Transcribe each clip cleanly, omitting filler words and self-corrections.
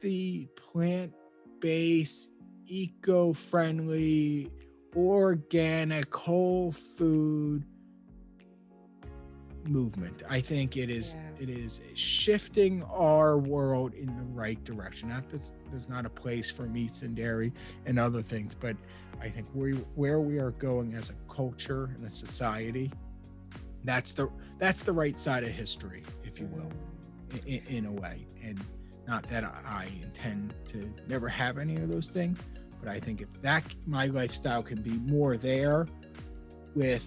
the plant-based, eco-friendly, organic, whole food movement. I think it is shifting our world in the right direction. Not that there's not a place for meats and dairy and other things, but I think where we are going as a culture and a society, that's the right side of history, if you will, in a way. And not that I intend to never have any of those things, but I think if my lifestyle can be more there with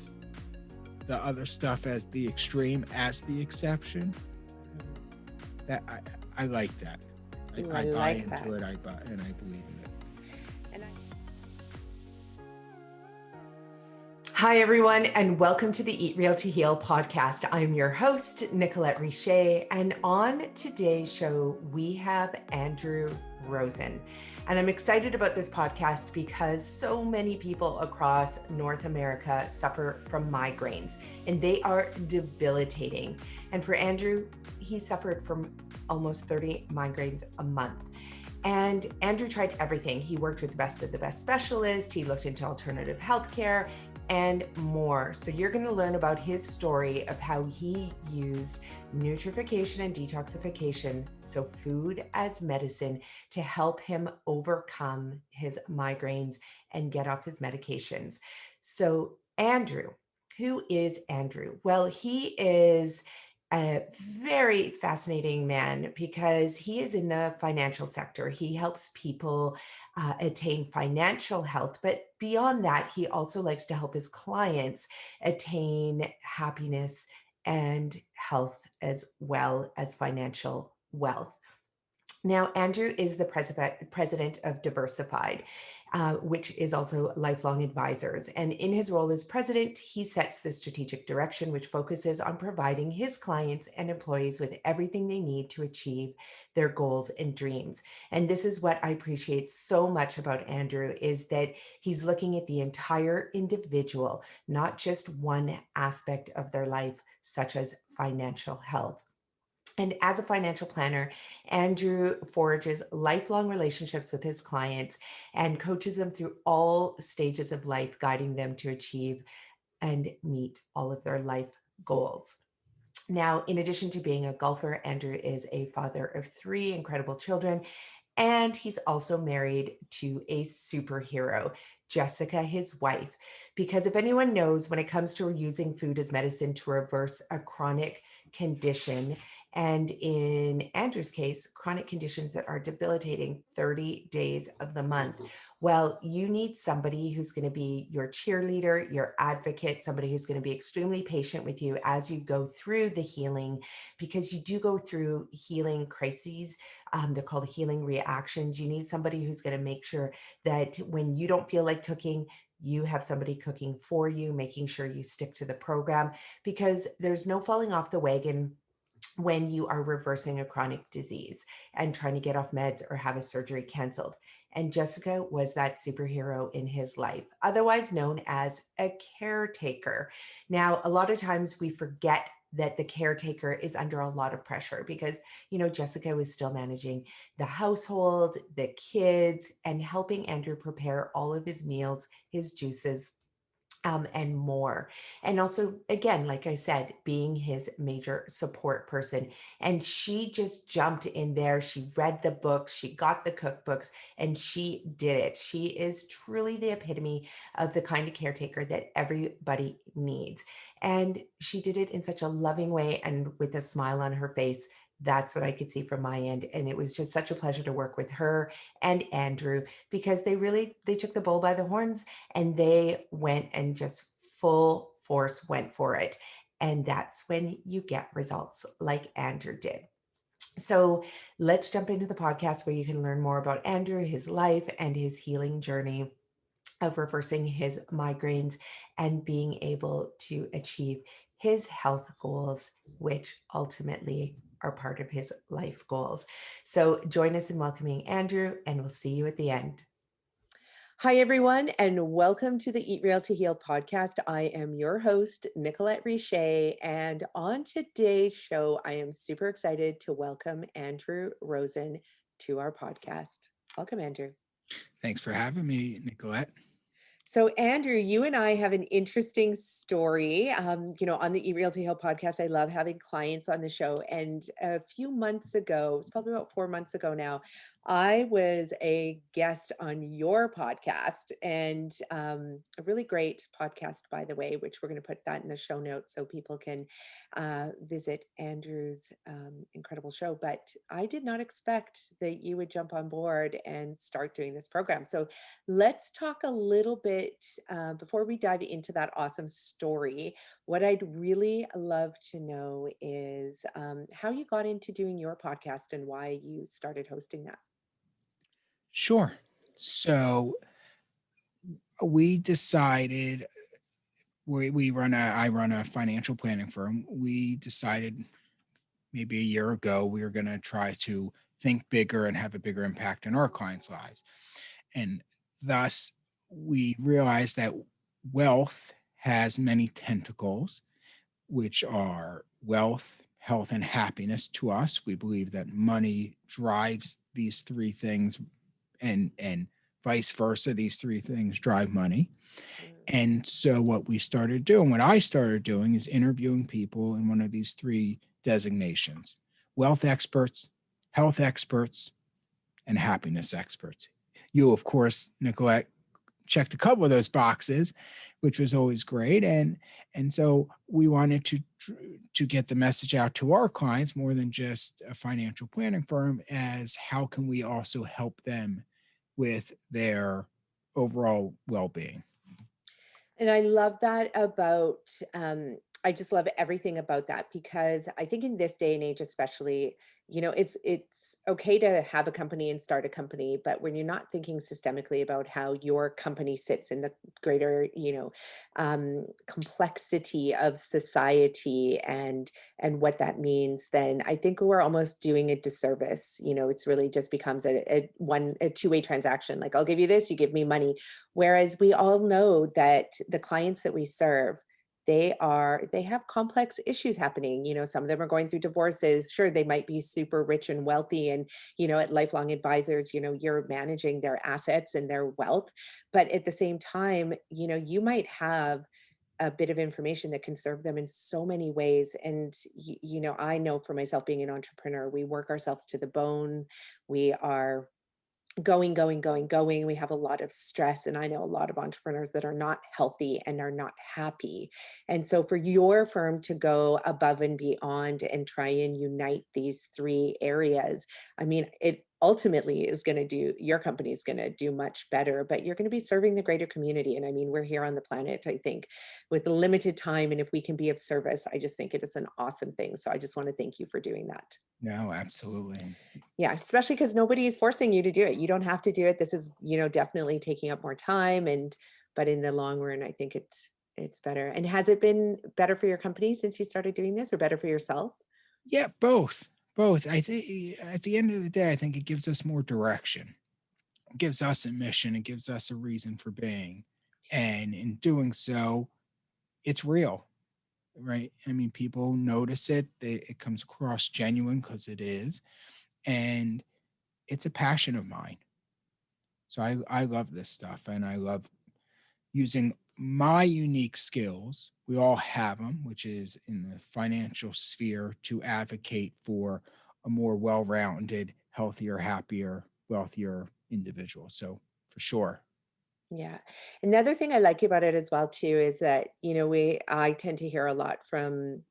the other stuff as the extreme, as the exception, that I like that. I buy into it. I buy and I believe in it. Hi, everyone, and welcome to the Eat Real to Heal podcast. I'm your host, Nicolette Richet, and on today's show, we have Andrew Rosen. And I'm excited about this podcast because so many people across North America suffer from migraines, and they are debilitating. And for Andrew, he suffered from almost 30 migraines a month. And Andrew tried everything. He worked with the best of the best specialists. He looked into alternative healthcare and more. So you're going to learn about his story of how he used nutrification and detoxification, so food as medicine, to help him overcome his migraines and get off his medications. So Andrew, who is Andrew? Well, he is a very fascinating man because he is in the financial sector. He helps people attain financial health, but beyond that, he also likes to help his clients attain happiness and health as well as financial wealth. Now, Andrew is the president of Diversified, which is also Lifelong Advisors. And in his role as president, he sets the strategic direction, which focuses on providing his clients and employees with everything they need to achieve their goals and dreams. And this is what I appreciate so much about Andrew, is that he's looking at the entire individual, not just one aspect of their life, such as financial health. And as a financial planner, Andrew forges lifelong relationships with his clients and coaches them through all stages of life, guiding them to achieve and meet all of their life goals. Now, in addition to being a golfer, Andrew is a father of 3 incredible children, and he's also married to a superhero, Jessica, his wife. Because if anyone knows, when it comes to using food as medicine to reverse a chronic condition, and in Andrew's case, chronic conditions that are debilitating 30 days of the month, well, you need somebody who's going to be your cheerleader, your advocate, somebody who's going to be extremely patient with you as you go through the healing, because you do go through healing crises. They're called healing reactions. You need somebody who's going to make sure that when you don't feel like cooking, you have somebody cooking for you, making sure you stick to the program, because there's no falling off the wagon when you are reversing a chronic disease and trying to get off meds or have a surgery canceled. And Jessica was that superhero in his life, otherwise known as a caretaker. Now, a lot of times we forget that the caretaker is under a lot of pressure because, Jessica was still managing the household, the kids, and helping Andrew prepare all of his meals, his juices, and more. And also, again, like I said, being his major support person. And she just jumped in there. She read the books, she got the cookbooks, and she did it. She is truly the epitome of the kind of caretaker that everybody needs. And she did it in such a loving way and with a smile on her face. That's what I could see from my end. And it was just such a pleasure to work with her and Andrew, because they took the bull by the horns and they went and just full force went for it. And that's when you get results like Andrew did. So let's jump into the podcast where you can learn more about Andrew, his life, and his healing journey of reversing his migraines and being able to achieve his health goals, which ultimately are part of his life goals. So join us in welcoming Andrew, and we'll see you at the end. Hi, everyone, and welcome to the Eat Real to Heal podcast. I am your host, Nicolette Richet, and on today's show, I am super excited to welcome Andrew Rosen to our podcast. Welcome, Andrew. Thanks for having me, Nicolette. So, Andrew, you and I have an interesting story. On the Eat Real to Heal podcast, I love having clients on the show. And a few months ago, it's probably about 4 months ago now, I was a guest on your podcast, and a really great podcast, by the way, which we're going to put that in the show notes so people can visit Andrew's incredible show. But I did not expect that you would jump on board and start doing this program. So let's talk a little bit before we dive into that awesome story. What I'd really love to know is how you got into doing your podcast and why you started hosting that. Sure. So we decided I run a financial planning firm. We decided maybe a year ago we were going to try to think bigger and have a bigger impact in our clients' lives. And thus we realized that wealth has many tentacles, which are wealth, health, and happiness to us. We believe that money drives these three things, and vice versa. These three things drive money. And so what I started doing is interviewing people in one of these three designations: wealth experts, health experts, and happiness experts. You, of course, Nicolette, checked a couple of those boxes, which was always great. And so we wanted to get the message out to our clients more than just a financial planning firm, as how can we also help them with their overall well-being. And I love that about, I just love everything about that, because I think in this day and age, especially, it's okay to have a company and start a company, but when you're not thinking systemically about how your company sits in the greater, complexity of society and what that means, then I think we're almost doing a disservice. It's really just becomes a two-way transaction. Like, I'll give you this, you give me money. Whereas we all know that the clients that we serve, they have complex issues happening. Some of them are going through divorces. Sure, they might be super rich and wealthy, and at Lifelong Advisors, you're managing their assets and their wealth. But at the same time, you might have a bit of information that can serve them in so many ways. And I know for myself, being an entrepreneur, we work ourselves to the bone. We are going. We have a lot of stress. And I know a lot of entrepreneurs that are not healthy and are not happy. And so for your firm to go above and beyond and try and unite these three areas, I mean, it ultimately is going to do, your company is going to do much better, but you're going to be serving the greater community. And I mean, we're here on the planet, I think, with limited time. And if we can be of service, I just think it is an awesome thing. So I just want to thank you for doing that. No, absolutely. Yeah, especially because nobody is forcing you to do it. You don't have to do it. This is, definitely taking up more time, but in the long run, I think it's better. And has it been better for your company since you started doing this, or better for yourself? Yeah, both. Both. I think at the end of the day, I think it gives us more direction. It gives us a mission. It gives us a reason for being. And in doing so, it's real, right? I mean, people notice it. It comes across genuine, because it is. And it's a passion of mine. So I love this stuff, and I love using my unique skills. We all have them, which is in the financial sphere, to advocate for a more well-rounded, healthier, happier, wealthier individual. So for sure. Yeah. Another thing I like about it as well too is that, I tend to hear a lot from,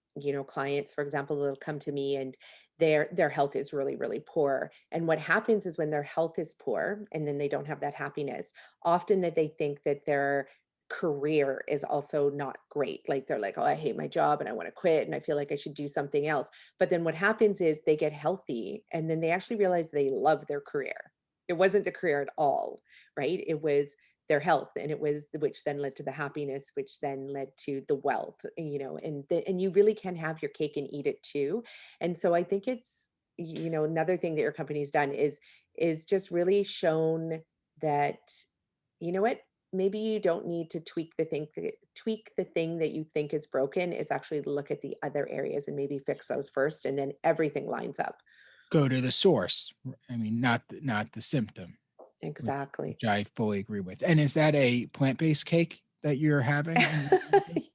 clients, for example, they'll come to me and their health is really, really poor. And what happens is when their health is poor and then they don't have that happiness, often that they think that their career is also not great. Like, they're like, oh, I hate my job and I want to quit and I feel like I should do something else. But then what happens is they get healthy and then they actually realize they love their career. It wasn't the career at all, right? It was their health, and it was which then led to the happiness, which then led to the wealth, and you really can have your cake and eat it too. And so I think it's, another thing that your company's done is just really shown that, what, maybe you don't need to tweak the thing that you think is broken. Is actually look at the other areas and maybe fix those first, and then everything lines up. go to the source. I mean, not the symptom. Exactly. Which I fully agree with. And is that a plant-based cake that you're having?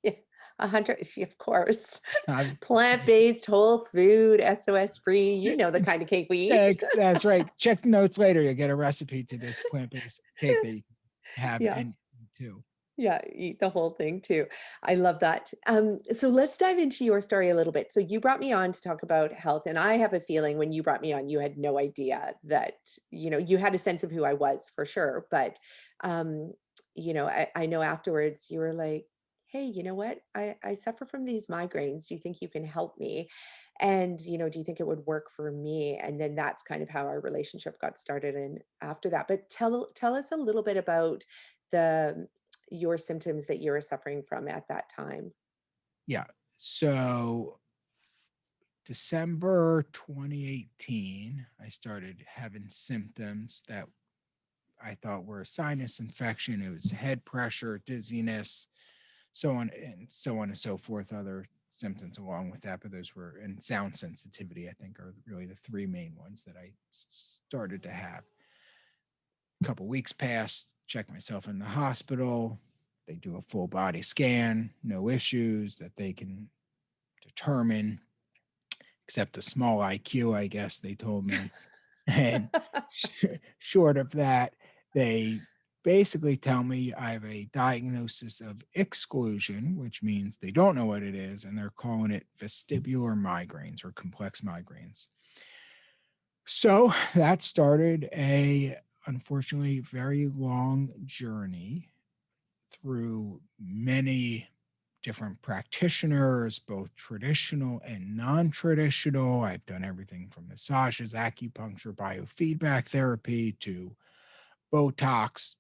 Yeah, 100, of course. I've, Plant-based, whole food, SOS free, you know the kind of cake we eat. that's right. Check the notes later. You'll get a recipe to this plant-based cake that you can have Yeah. and too. Yeah, eat the whole thing too. I love that. So let's dive into your story a little bit. So you brought me on to talk about health, and I have a feeling when you brought me on, you had no idea that, you had a sense of who I was for sure. But, um, I know afterwards you were like, hey, you know what? I suffer from these migraines. Do you think you can help me? And, do you think it would work for me? And then that's kind of how our relationship got started. And after that, but tell us a little bit about the your symptoms that you were suffering from at that time. Yeah. So December 2018, I started having symptoms that I thought were a sinus infection. It was head pressure, dizziness, so on and so forth, other symptoms along with that. But those were, and sound sensitivity, I think, are really the three main ones that I started to have. A couple weeks passed, checked myself in the hospital. They do a full body scan, no issues that they can determine, except a small IQ, I guess they told me. And short of that, they basically tell me I have a diagnosis of exclusion, which means they don't know what it is, and they're calling it vestibular migraines or complex migraines. So that started unfortunately, very long journey through many different practitioners, both traditional and non-traditional. I've done everything from massages, acupuncture, biofeedback therapy to Botox,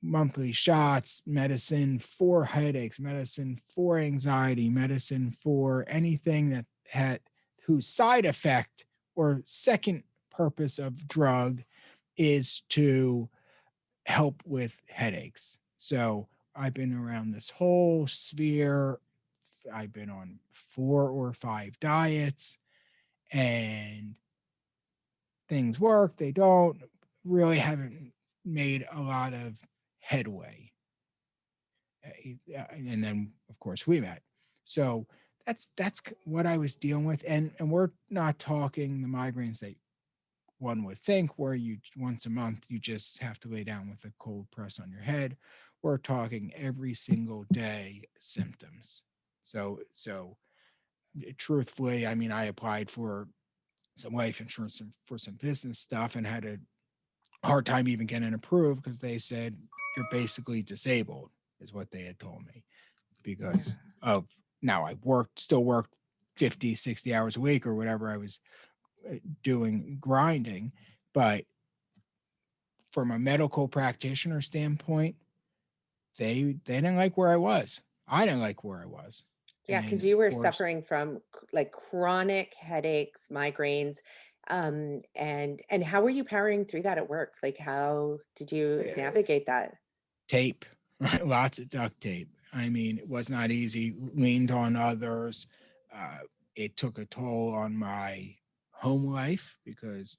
monthly shots, medicine for headaches, medicine for anxiety, medicine for anything that had whose side effect or second purpose of drug is to help with headaches. So I've been around this whole sphere. I've been on 4 or 5 diets, and things work, they don't. Really haven't made a lot of headway. And then, of course, we met. So that's what I was dealing with. And we're not talking the migraines that one would think, where you once a month you just have to lay down with a cold press on your head. We're talking every single day symptoms. So truthfully, I mean, I applied for some life insurance and for some business stuff and had a hard time even getting approved because they said you're basically disabled, is what they had told me, because of now I still worked 50, 60 hours a week or whatever I was doing, grinding. But from a medical practitioner standpoint, they didn't like where I was. I didn't like where I was. Yeah, And because of you were course, suffering from like chronic headaches, migraines, and how were you powering through that at work? Like, how did you navigate that? tape, lots of duct tape. I mean, it was not easy, leaned on others. Uh, it took a toll on my home life because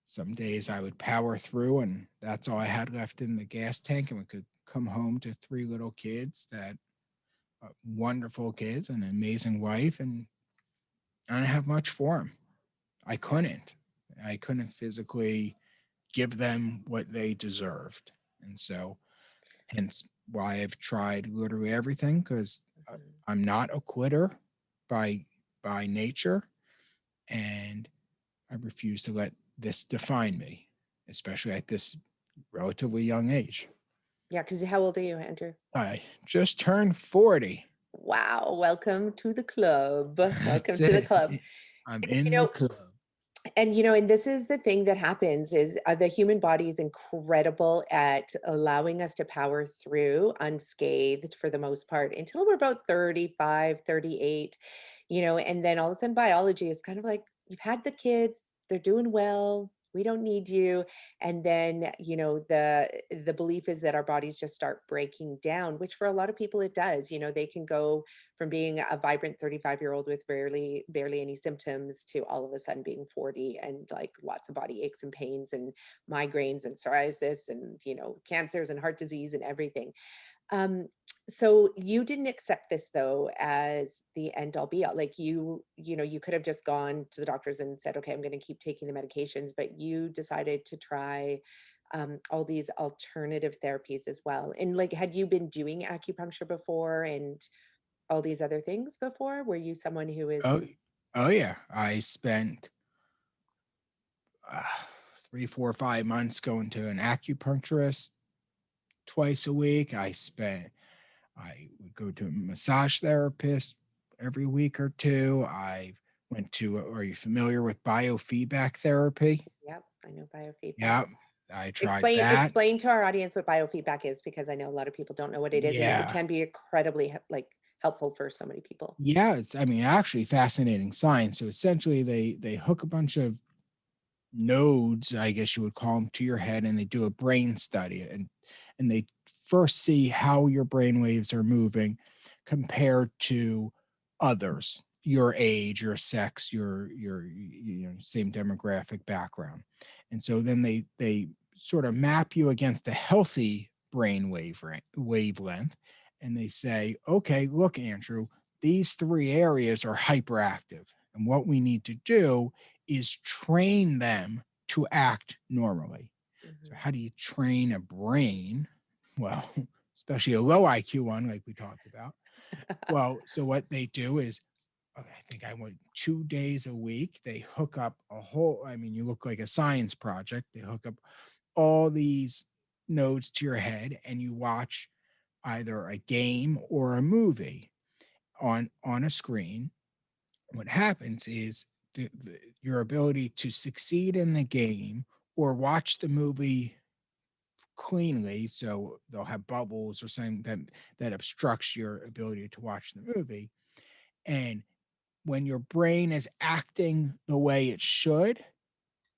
some days I would power through and that's all I had left in the gas tank, and we could come home to 3 little kids that wonderful kids, an amazing wife, and I didn't have much for them. I couldn't physically give them what they deserved. And so hence why I've tried literally everything, because I'm not a quitter by nature, and I refuse to let this define me, especially at this relatively young age. Yeah, because how old are you, Andrew? I just turned 40. Wow, welcome to the club. Welcome That's to the it. club. I'm You in the know, club. and this is the thing that happens is the human body is incredible at allowing us to power through unscathed for the most part until we're about 35, 38, and then all of a sudden biology is kind of like, you've had the kids, they're doing well, we don't need you. And then, the belief is that our bodies just start breaking down, which for a lot of people it does. They can go from being a vibrant 35-year-old with barely any symptoms to all of a sudden being 40 and like lots of body aches and pains and migraines and psoriasis and, cancers and heart disease and everything. Um, so you didn't accept this though as the end all be all. Like you could have just gone to the doctors and said, okay, I'm going to keep taking the medications, but you decided to try all these alternative therapies as well. And like, had you been doing acupuncture before and all these other things before? Were you someone who is, Oh, oh yeah. I spent uh, 3, 4, 5 months going to an acupuncturist twice a week. I would go to a massage therapist every week or two. I went to, are you familiar with biofeedback therapy? yep, I know biofeedback. Yeah, I tried Explain that. explain to our audience what biofeedback is, because I know a lot of people don't know what it is, and it Yeah. can be incredibly helpful for so many people. Yeah, it's, I mean, actually fascinating science. So essentially they hook a bunch of nodes, I guess you would call them, to your head, and they do a brain study, and they first see how your brain waves are moving compared to others, your age, your sex, your same demographic background. And so then they sort of map you against a healthy brain wavelength, and they say, okay, look, Andrew, these 3 areas are hyperactive, and what we need to do is train them to act normally. So Mhm. how do you train a brain? Well, especially a low IQ one, like we talked about. Well, so what they do is, I think I went 2 days a week. They hook up a whole, I mean, you look like a science project. They hook up all these nodes to your head, and you watch either a game or a movie on a screen. What happens is your ability to succeed in the game or watch the movie cleanly, so they'll have bubbles or something that obstructs your ability to watch the movie. And when your brain is acting the way it should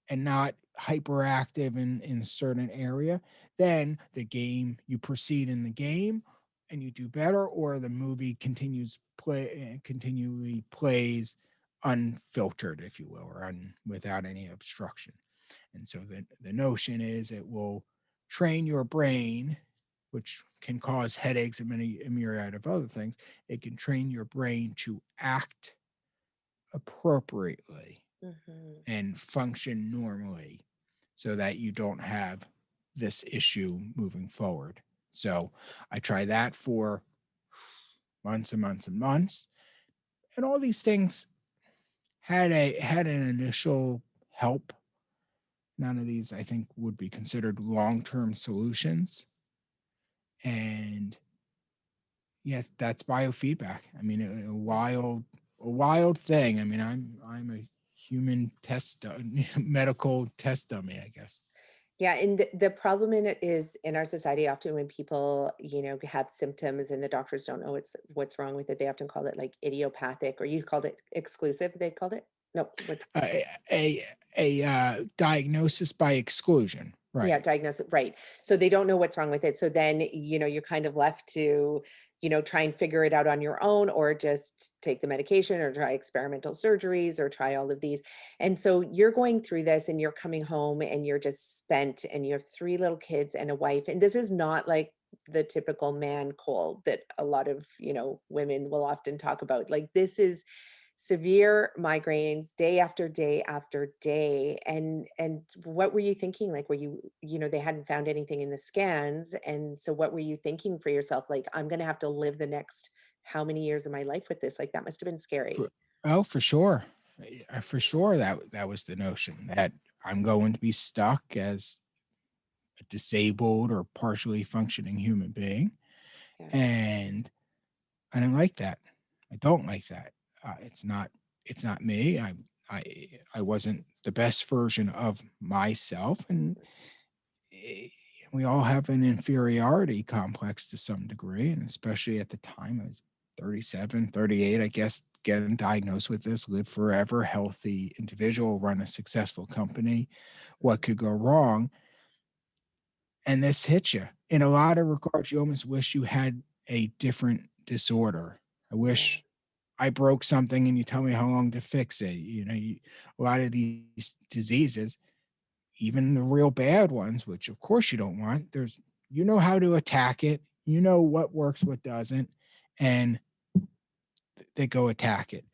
and not hyperactive in a certain area, then the game, you proceed in the game and you do better, or the movie continually plays unfiltered, if you will, or without any obstruction. And so the notion is it will train your brain, which can cause headaches and a myriad of other things. It can train your brain to act appropriately Mhm. and function normally so that you don't have this issue moving forward. So I tried that for months and months and months. And all these things had an initial help. None of these, I think, would be considered long-term solutions. And yes, that's biofeedback. I mean, a wild thing. I mean, I'm a human medical test dummy, I guess. Yeah, and the problem in it is in our society, often when people, have symptoms and the doctors don't know what's wrong with it, they often call it like idiopathic, or you called it exclusive, they called it? No, what? A diagnosis by exclusion, Yeah, right? diagnosis, right. So they don't know what's wrong with it. So then, you're kind of left to, try and figure it out on your own, or just take the medication or try experimental surgeries or try all of these. And so you're going through this and you're coming home and you're just spent and you have 3 little kids and a wife. And this is not like the typical man cold that a lot of, women will often talk about. Like this is severe migraines day after day after day. And what were you thinking? Like, were you, they hadn't found anything in the scans, and so what were you thinking for yourself? Like, I'm going to have to live the next how many years of my life with this? Like, that must have been scary. For- Oh, for sure. For sure that was the notion that I'm going to be stuck as a disabled or partially functioning human being. Yeah. And I don't like that. I don't like that. It's not me. I I wasn't the best version of myself, and eh, we all have an inferiority complex to some degree, and especially at the time 37, 38, I guess, getting diagnosed with this, live forever, healthy individual, run a successful company. What could go wrong? And this hits you. In a lot of regards, you almost wish you had a different disorder. I Yeah. wish I broke something and you tell me how long to fix it. A lot of these diseases, even the real bad ones, which of course you don't want, how to attack it, what works, what doesn't, and they go attack it.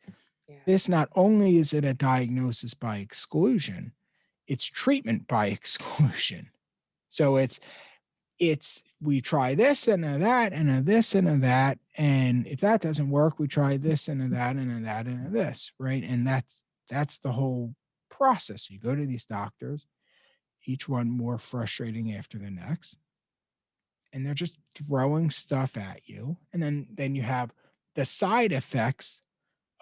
Yeah. This, not only is it a diagnosis by exclusion, it's treatment by exclusion. So we try this and a that and a this and a that, and if that doesn't work, we try this and a that and a that and a this, right? And that's the whole process. You go to these doctors, each one more frustrating after the next, and they're just throwing stuff at you. And then you have the side effects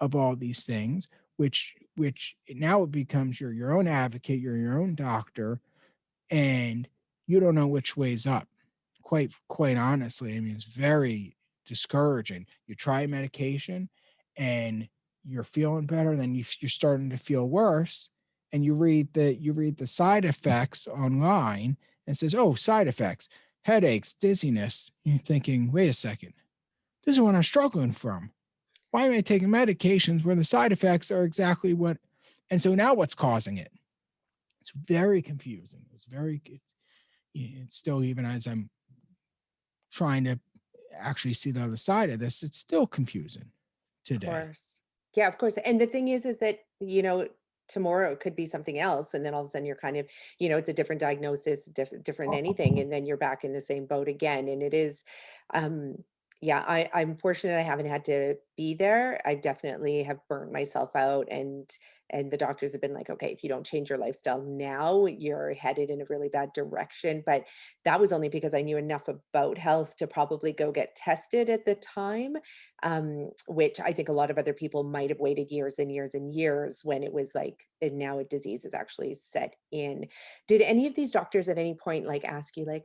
of all these things, which now it becomes you're your own advocate, you're your own doctor, and you don't know which way's up. Quite honestly, I mean, it's very discouraging. You try medication and you're feeling better, then you're starting to feel worse, and you read the side effects online and it says, oh, side effects, headaches, dizziness. You're thinking, wait a second, this is what I'm struggling from. Why am I taking medications where the side effects are exactly what? And so now what's causing it? It's very confusing. It's still, even as I'm trying to actually see the other side of this, it's still confusing Of today. course. Yeah, of course. And the thing is that, tomorrow it could be something else. And then all of a sudden you're kind of, it's a different diagnosis, different anything. And then you're back in the same boat again. And it is, um, yeah, I'm fortunate I haven't had to be there. I definitely have burnt myself out, and the doctors have been like, okay, if you don't change your lifestyle now, you're headed in a really bad direction. But that was only because I knew enough about health to probably go get tested at the time, which I think a lot of other people might have waited years and years and years when it was like, and now a disease is actually set in. Did any of these doctors at any point like ask you like,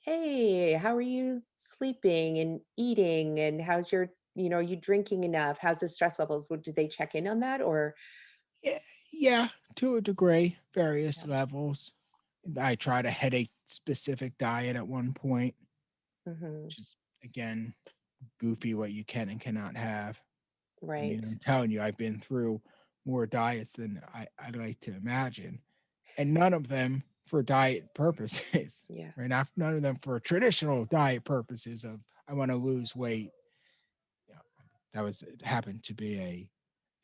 hey, how are you sleeping and eating? And how's your, are you drinking enough? How's the stress levels? Did they check in on that or? Yeah, yeah, to a degree, Yeah. various levels. I tried a headache specific diet at one point, Hmm. which is, again, goofy what you can and cannot have. I mean, Right. I'm telling you, I've been through more diets than I'd like to imagine, and none of them for diet purposes, Yeah. right? Not none of them for traditional diet purposes of I want to lose weight. Yeah, it happened to be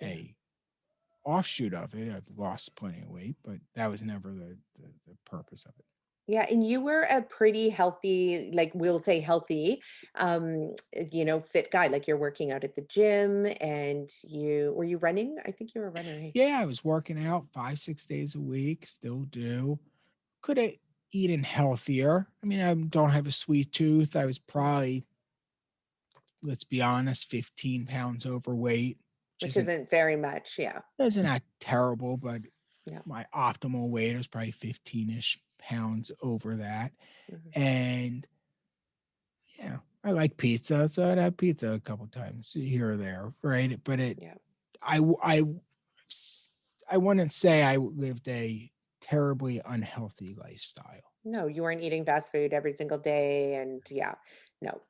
Yeah. a offshoot of it. I've lost plenty of weight, but that was never the purpose of it. Yeah, and you were a pretty healthy, like we'll say healthy, fit guy. Like you're working out at the gym, and you running? I think you're a runner, hey? Yeah, I was working out 5, 6 days a week, still do. Could have eaten healthier. I mean, I don't have a sweet tooth. I was probably, let's be honest, 15 pounds overweight, which Which isn't isn't very much. Yeah. isn't that terrible, but Yeah. my optimal weight is probably 15-ish pounds over that. Mhm. And yeah, I like pizza, so I'd have pizza a couple times here or there, right? But Yeah. I, I, I wouldn't say I lived a terribly unhealthy lifestyle. No, you weren't eating fast food every single day. And yeah, no.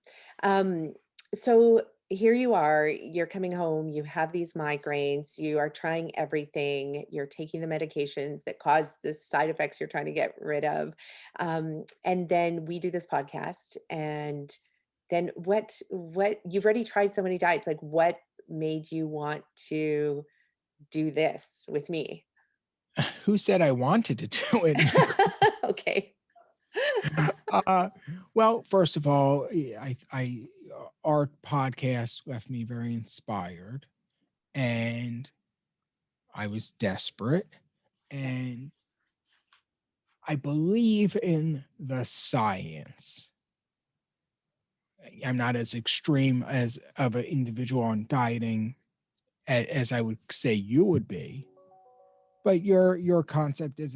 Um, so here you are, you're coming home, you have these migraines, you are trying everything, you're taking the medications that cause the side effects you're trying to get rid of. And then we do this podcast. And then what you've already tried so many diets, like what made you want to do this with me? Who said I wanted to do it? Okay. uh, well, first of all, our podcast left me very inspired, and I was desperate, Yeah. and I believe in the science. I'm not as extreme as of an individual on dieting as I would say you would be, but your concept is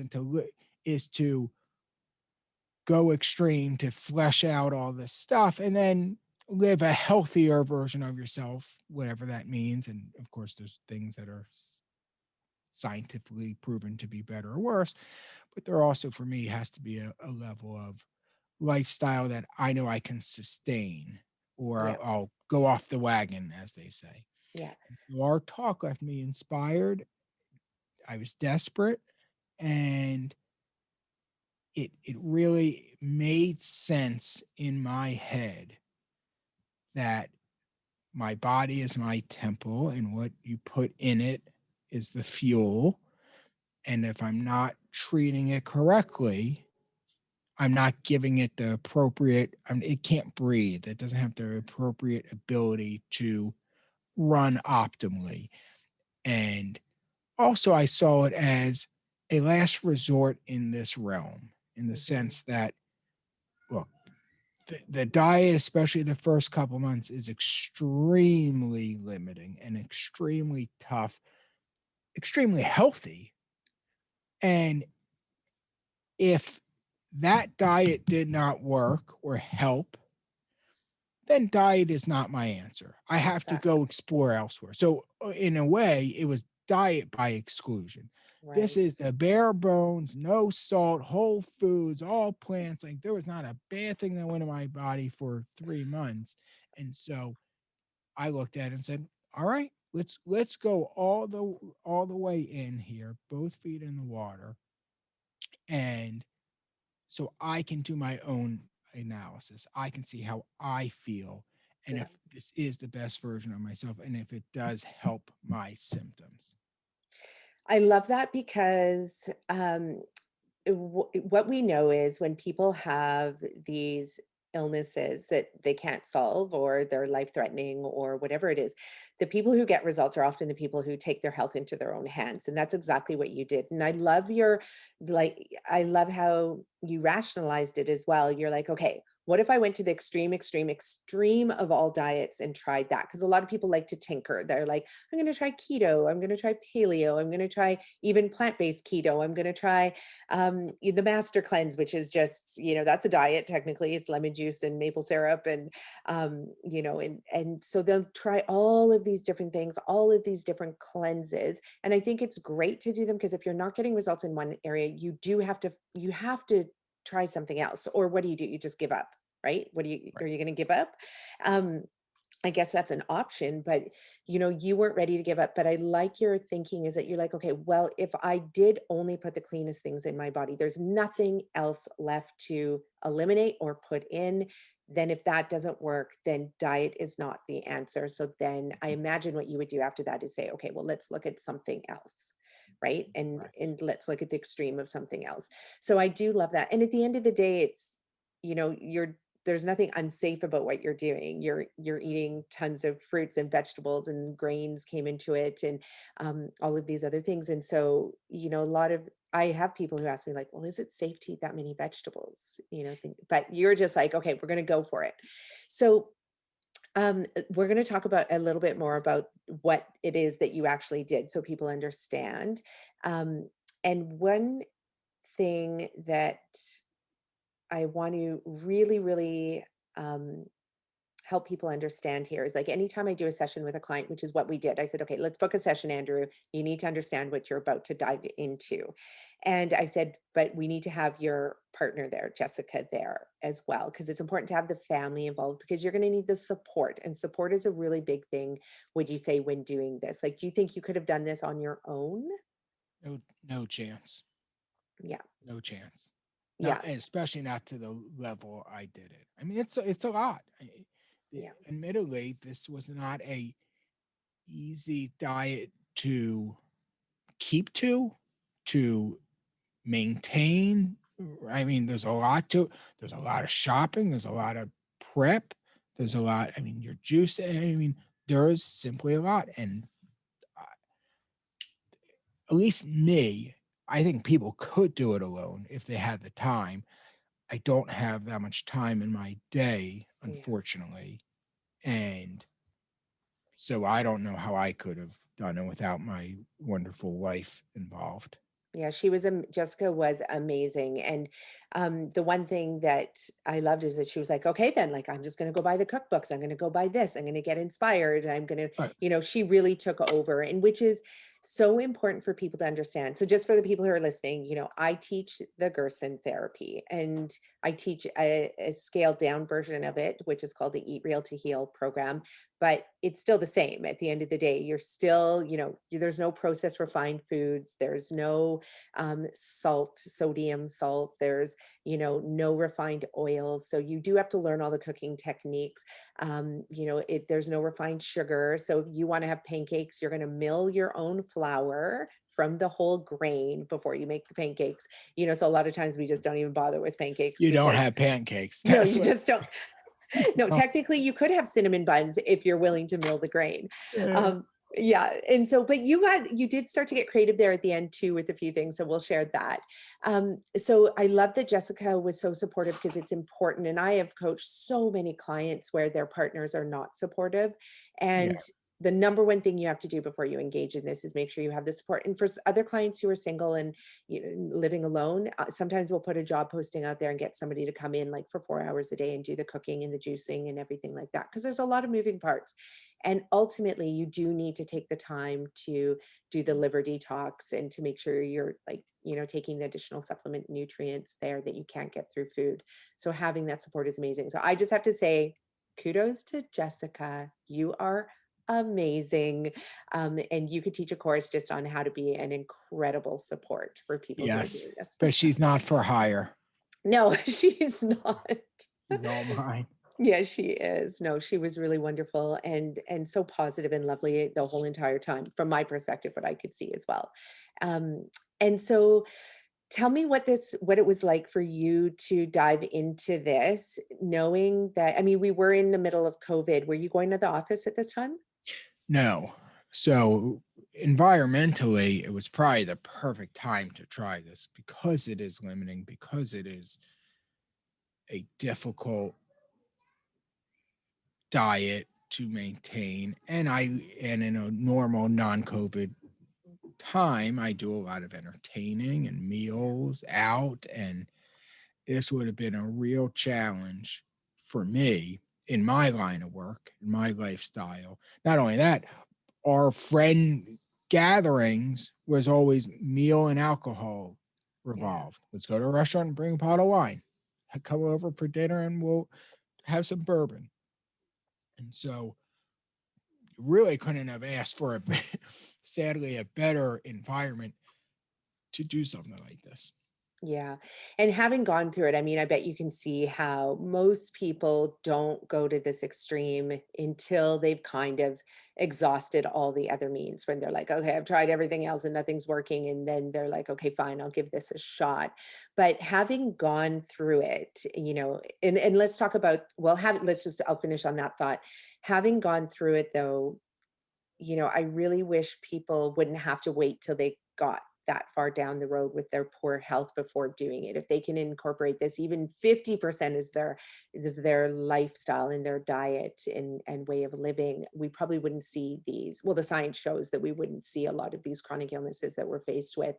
to go extreme to flesh out all this stuff, and then live a healthier version of yourself, whatever that means. And of course, there's things that are scientifically proven to be better or worse, but there also, for me, has to be a level of lifestyle that I know I can sustain, or Yeah. I'll go off the wagon, as they say. Yeah. So our talk left me inspired. I was desperate, and it really made sense in my head that my body is my temple, and what you put in it is the fuel. And if I'm not treating it correctly, I'm not giving it the appropriate, it can't breathe. It doesn't have the appropriate ability to run optimally. And also, I saw it as a last resort in this realm, in the sense that, look, the diet, especially the first couple months, is extremely limiting and extremely tough, extremely healthy. And if that diet did not work or help, then diet is not my answer. I have to go explore elsewhere. So in a way, it was diet by exclusion. This Right. is the bare bones, no salt, whole foods, all plants. Like, there was not a bad thing that went in my body for 3 months. And so I looked at it and said, all right, let's go all the way in here, both feet in the water. And so I can do my own analysis. I can see how I feel, and Yeah. if this is the best version of myself, and if it does help my symptoms. I love that because what we know is when people have these illnesses that they can't solve or they're life threatening or whatever it is, the people who get results are often the people who take their health into their own hands. And that's exactly what you did. And I love I love how you rationalized it as well. You're like, okay, what if I went to the extreme, extreme, extreme of all diets and tried that? Because a lot of people like to tinker. They're like, I'm going to try keto. I'm going to try paleo. I'm going to try even plant-based keto. I'm going to try the master cleanse, which is just, that's a diet. Technically it's lemon juice and maple syrup. And, and so they'll try all of these different things, all of these different cleanses. And I think it's great to do them because if you're not getting results in one area, you have to try something else. Or what do? You just give up, right? Right. Are you going to give up? I guess that's an option, but you weren't ready to give up. But I like your thinking is that you're like, okay, well, if I did only put the cleanest things in my body, there's nothing else left to eliminate or put in. Then if that doesn't work, then diet is not the answer. So then I imagine what you would do after that is say, okay, well, let's look at something else. Right. And let's look at the extreme of something else. So I do love that. And at the end of the day, it's, there's nothing unsafe about what you're doing. You're eating tons of fruits and vegetables, and grains came into it, and all of these other things. And so, I have people who ask me like, well, is it safe to eat that many vegetables? But you're just like, okay, we're going to go for it. So we're going to talk about a little bit more about what it is that you actually did so people understand. And one thing that I want to really, really help people understand here is like anytime I do a session with a client, which is what we did, I said, okay, let's book a session, Andrew. You need to understand what you're about to dive into. And I said, but we need to have your partner there, Jessica, there as well, because it's important to have the family involved because you're going to need the support. And support is a really big thing, would you say, when doing this? Like, do you think you could have done this on your own? No chance. Yeah. No chance. Yeah. Not, especially not to the level I did it. I mean, it's a lot. Yeah. Admittedly, this was not a easy diet to keep to maintain. I mean, there's a lot of shopping, there's a lot of prep, there's a lot, I mean, your juice, I mean, there is simply a lot. And at least me, I think people could do it alone if they had the time. I don't have that much time in my day, Yeah. unfortunately. And so I don't know how I could have done it without my wonderful wife involved. Yeah, Jessica was amazing. And the one thing that I loved is that she was like, okay, then like, I'm just going to go buy the cookbooks. I'm going to go buy this. I'm going to get inspired. I'm going to, Right. she really took over, and which is so important for people to understand. So just for the people who are listening, I teach the Gerson therapy, and I teach a scaled down version of it, which is called the Eat Real to Heal program. But it's still the same. At the end of the day, you're still, there's no processed refined foods. There's no sodium salt. There's, no refined oils. So you do have to learn all the cooking techniques. There's no refined sugar. So if you want to have pancakes, you're going to mill your own flour from the whole grain before you make the pancakes. So a lot of times we just don't even bother with pancakes. You don't have pancakes. No, you just don't. No, technically you could have cinnamon buns if you're willing to mill the grain. Yeah. And so, but you did start to get creative there at the end too, with a few things. So we'll share that. So I love that Jessica was so supportive, because it's important. And I have coached so many clients where their partners are not supportive. And the number one thing you have to do before you engage in this is make sure you have the support. And for other clients who are single and living alone, sometimes we'll put a job posting out there and get somebody to come in like for 4 hours a day and do the cooking and the juicing and everything like that, because there's a lot of moving parts. And ultimately, you do need to take the time to do the liver detox and to make sure you're like, taking the additional supplement nutrients there that you can't get through food. So having that support is amazing. So I just have to say, kudos to Jessica. You are amazing. And you could teach a course just on how to be an incredible support for people who are doing this. But she's not for hire. No, she's not. She's all mine. Yeah, she is. No, she was really wonderful and so positive and lovely the whole entire time, from my perspective, what I could see as well. And so tell me what it was like for you to dive into this, knowing that, we were in the middle of COVID. Were you going to the office at this time? No. So environmentally, it was probably the perfect time to try this, because it is limiting, because it is a difficult diet to maintain. And in a normal non-COVID time, I do a lot of entertaining and meals out, and this would have been a real challenge for me in my line of work, in my lifestyle. Not only that, our friend gatherings was always meal and alcohol revolved. Let's go to a restaurant and bring a bottle of wine. Come over for dinner and we'll have some bourbon. And so you really couldn't have asked for sadly, a better environment to do something like this. Yeah. And having gone through it, I bet you can see how most people don't go to this extreme until they've kind of exhausted all the other means, when they're like, okay, I've tried everything else and nothing's working. And then they're like, okay, fine, I'll give this a shot. But having gone through it, and let's talk about, I'll finish on that thought. Having gone through it though, I really wish people wouldn't have to wait till they got that far down the road with their poor health before doing it. If they can incorporate this, even 50% is their lifestyle and their diet and way of living, we probably wouldn't see these. Well, the science shows that we wouldn't see a lot of these chronic illnesses that we're faced with.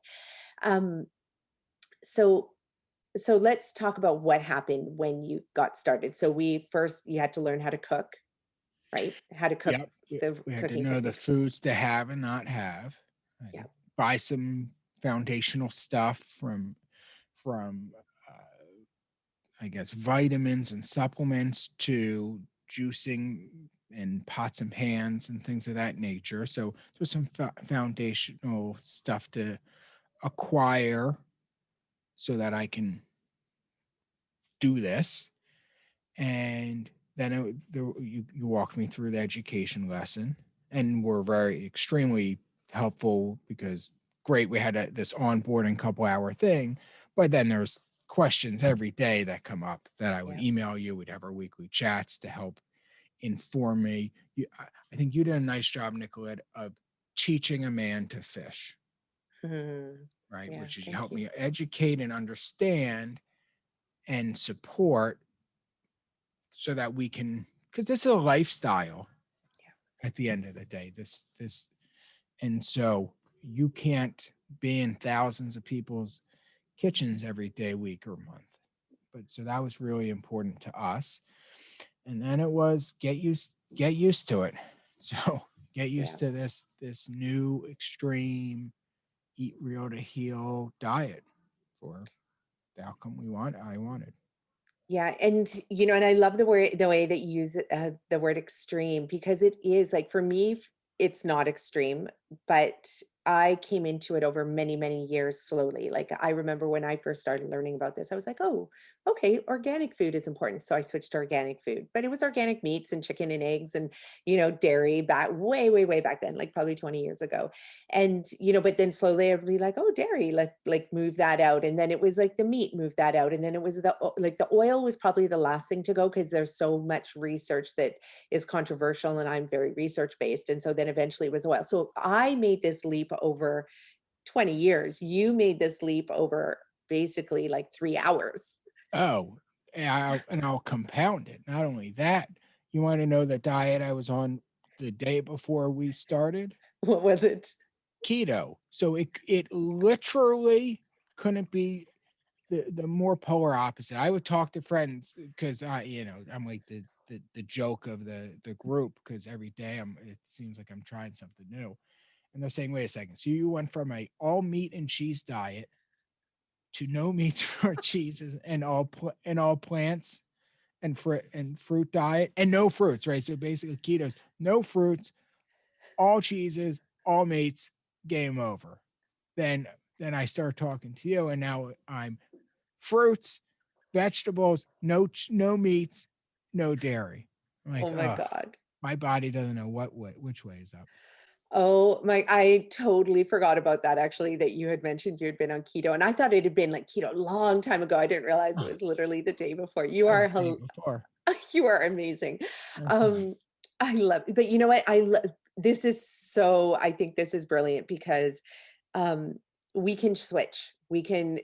So let's talk about what happened when you got started. So you had to learn how to cook, right? How to cook. Yep. We had to know the foods to have and not have. Buy some foundational stuff from I guess vitamins and supplements to juicing and pots and pans and things of that nature. So there's some foundational stuff to acquire so that I do this. And then you walked me through the education lesson, and were extremely helpful, because great, we had this onboarding couple-hour thing, but then there's questions every day that come up that I would email you. We'd have our weekly chats to help inform me. I think you did a nice job, Nicolette, of teaching a man to fish, right? Which is you help me educate and understand and support, so that we can, because this is a lifestyle at the end of the day, and so you can't be in thousands of people's kitchens every day, week, or month. But so that was really important to us. And then it was get used to it. So get Yeah. used to this new extreme eat real to heal diet for the outcome I wanted. Yeah, and and I love the way that you use the word extreme, because it is like, for me, it's not extreme, but I came into it over many, many years slowly. Like, I remember when I first started learning about this, I was like, oh, okay, organic food is important. So I switched to organic food, but it was organic meats and chicken and eggs and, dairy back way, way, way back then, like probably 20 years ago. And, but then slowly I'd be like, oh, dairy, like move that out. And then it was like the meat, move that out. And then it was like the oil was probably the last thing to go, because there's so much research that is controversial, and I'm very research based. And so then eventually it was oil. So I made this leap over 20 years. You made this leap over basically like 3 hours. Oh, and I'll compound it. Not only that, you want to know the diet I was on the day before we started? What was it? Keto. So it literally couldn't be the more polar opposite. I would talk to friends because I'm like the joke of the group, because every day it seems like I'm trying something new. And they're saying, wait a second. So you went from a all meat and cheese diet to no meats or cheeses and all plants and fruit diet and no fruits, right? So basically ketos, no fruits, all cheeses, all meats, game over. Then I start talking to you, and now I'm fruits, vegetables, no meats, no dairy. I'm like, Oh my God. my body doesn't know which way is up. Oh my, I totally forgot about that, actually, that you had mentioned you had been on keto. And I thought it had been like keto a long time ago. I didn't realize it was literally the day before. You That was are the day before. you are amazing. That's fine. I love, but you know what? This is so, I think this is brilliant, because um we can switch, we can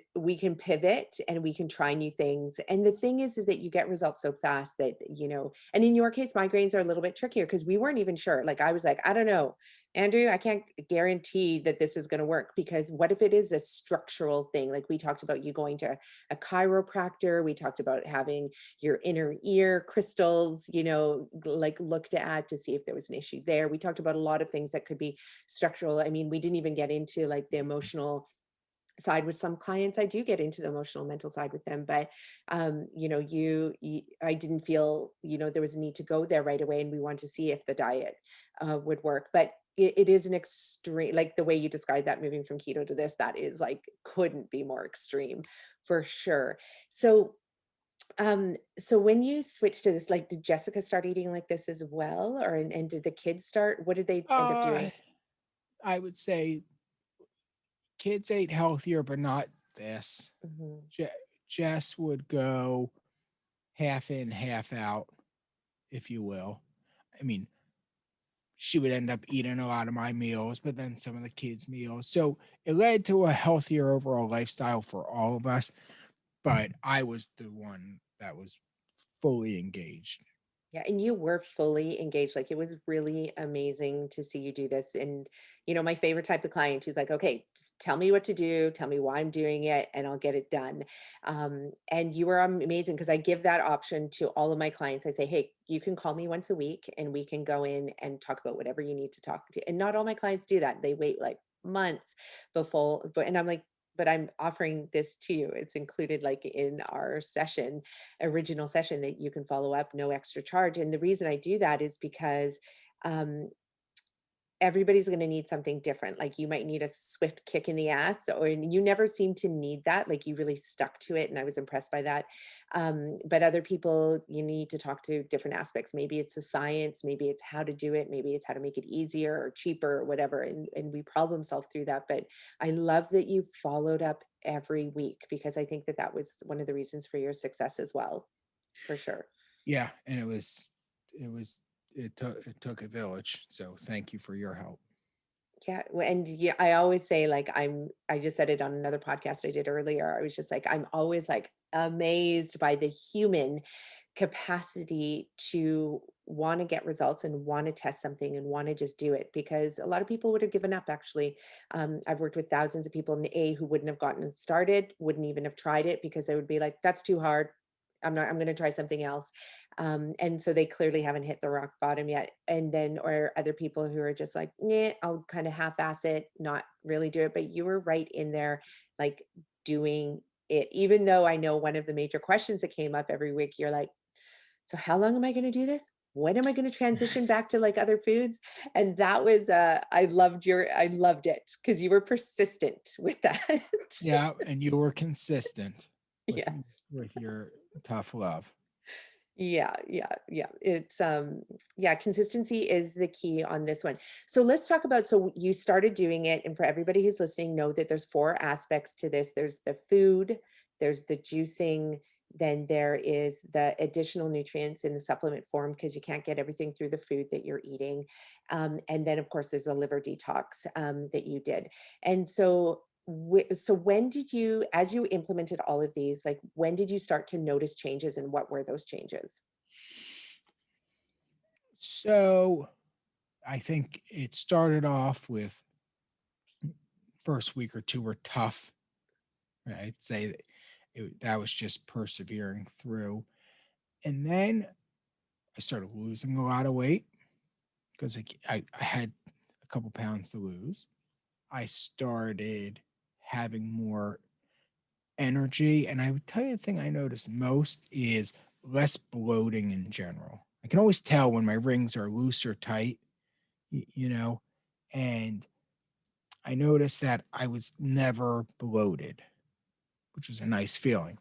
pivot, and we can try new things. And the thing is that you get results so fast that, and in your case, migraines are a little bit trickier, because we weren't even sure. Like, I was like, I don't know, Andrew, I can't guarantee that this is going to work, because what if it is a structural thing? Like, we talked about you going to a chiropractor, we talked about having your inner ear crystals, like looked at to see if there was an issue there. We talked about a lot of things that could be structural. I mean, we didn't even get into like the emotional side with some clients. I do get into the emotional mental side with them, but I didn't feel there was a need to go there right away, and we want to see if the diet would work. But it is an extreme, like the way you described that, moving from keto to this, that is like, couldn't be more extreme for sure. So when you switched to this, like, did Jessica start eating like this as well, or and did the kids start? What did they end up doing? I would say kids ate healthier, but not this. Mhm. Jess would go half in, half out, if you will. I mean, she would end up eating a lot of my meals, but then some of the kids' meals. So it led to a healthier overall lifestyle for all of us. But I was the one that was fully engaged. Yeah, and you were fully engaged. Like, it was really amazing to see you do this. And, my favorite type of client, she's like, okay, just tell me what to do, tell me why I'm doing it, and I'll get it done. And you were amazing, because I give that option to all of my clients. I say, hey, you can call me once a week, and we can go in and talk about whatever you need to talk to. And not all my clients do that. They wait like months and I'm like, but I'm offering this to you. It's included like in our original session, that you can follow up, no extra charge. And the reason I do that is because um, everybody's going to need something different. Like, you might need a swift kick in the ass, or you never seem to need that. Like, you really stuck to it, and I was impressed by that. But other people, you need to talk to different aspects. Maybe it's the science, maybe it's how to do it, maybe it's how to make it easier or cheaper or whatever. And we problem solve through that. But I love that you followed up every week, because I think that that was one of the reasons for your success as well, for sure. Yeah, and it took a village. So thank you for your help. Yeah. And yeah, I always say, like, I just said it on another podcast I did earlier. I was just like, I'm always like amazed by the human capacity to want to get results and want to test something and want to just do it, because a lot of people would have given up actually. I've worked with thousands of people in the A who wouldn't have gotten started, wouldn't even have tried it, because they would be like, that's too hard. I'm going to try something else. And so they clearly haven't hit the rock bottom yet. And then, or other people who are just like, yeah, I'll kind of half-ass it, not really do it. But you were right in there, like doing it, even though I know one of the major questions that came up every week, you're like, so how long am I going to do this? When am I going to transition back to like other foods? And that was, I loved it because you were persistent with that. Yeah, and you were consistent Yes. with your tough love. Yeah. It's yeah, consistency is the key on this one. So let's talk about, so you started doing it, and for everybody who's listening, know that there's 4 aspects to this. There's the food, there's the juicing, then there is the additional nutrients in the supplement form because you can't get everything through the food that you're eating. And then of course there's a liver detox that you did. And so so when did you, as you implemented all of these, like when did you start to notice changes, and what were those changes? So I think it started off with first week or two were tough. I'd say that was just persevering through. And then I started losing a lot of weight because I had a couple pounds to lose. I started having more energy. And I would tell you the thing I noticed most is less bloating in general. I can always tell when my rings are loose or tight, and I noticed that I was never bloated, which was a nice feeling.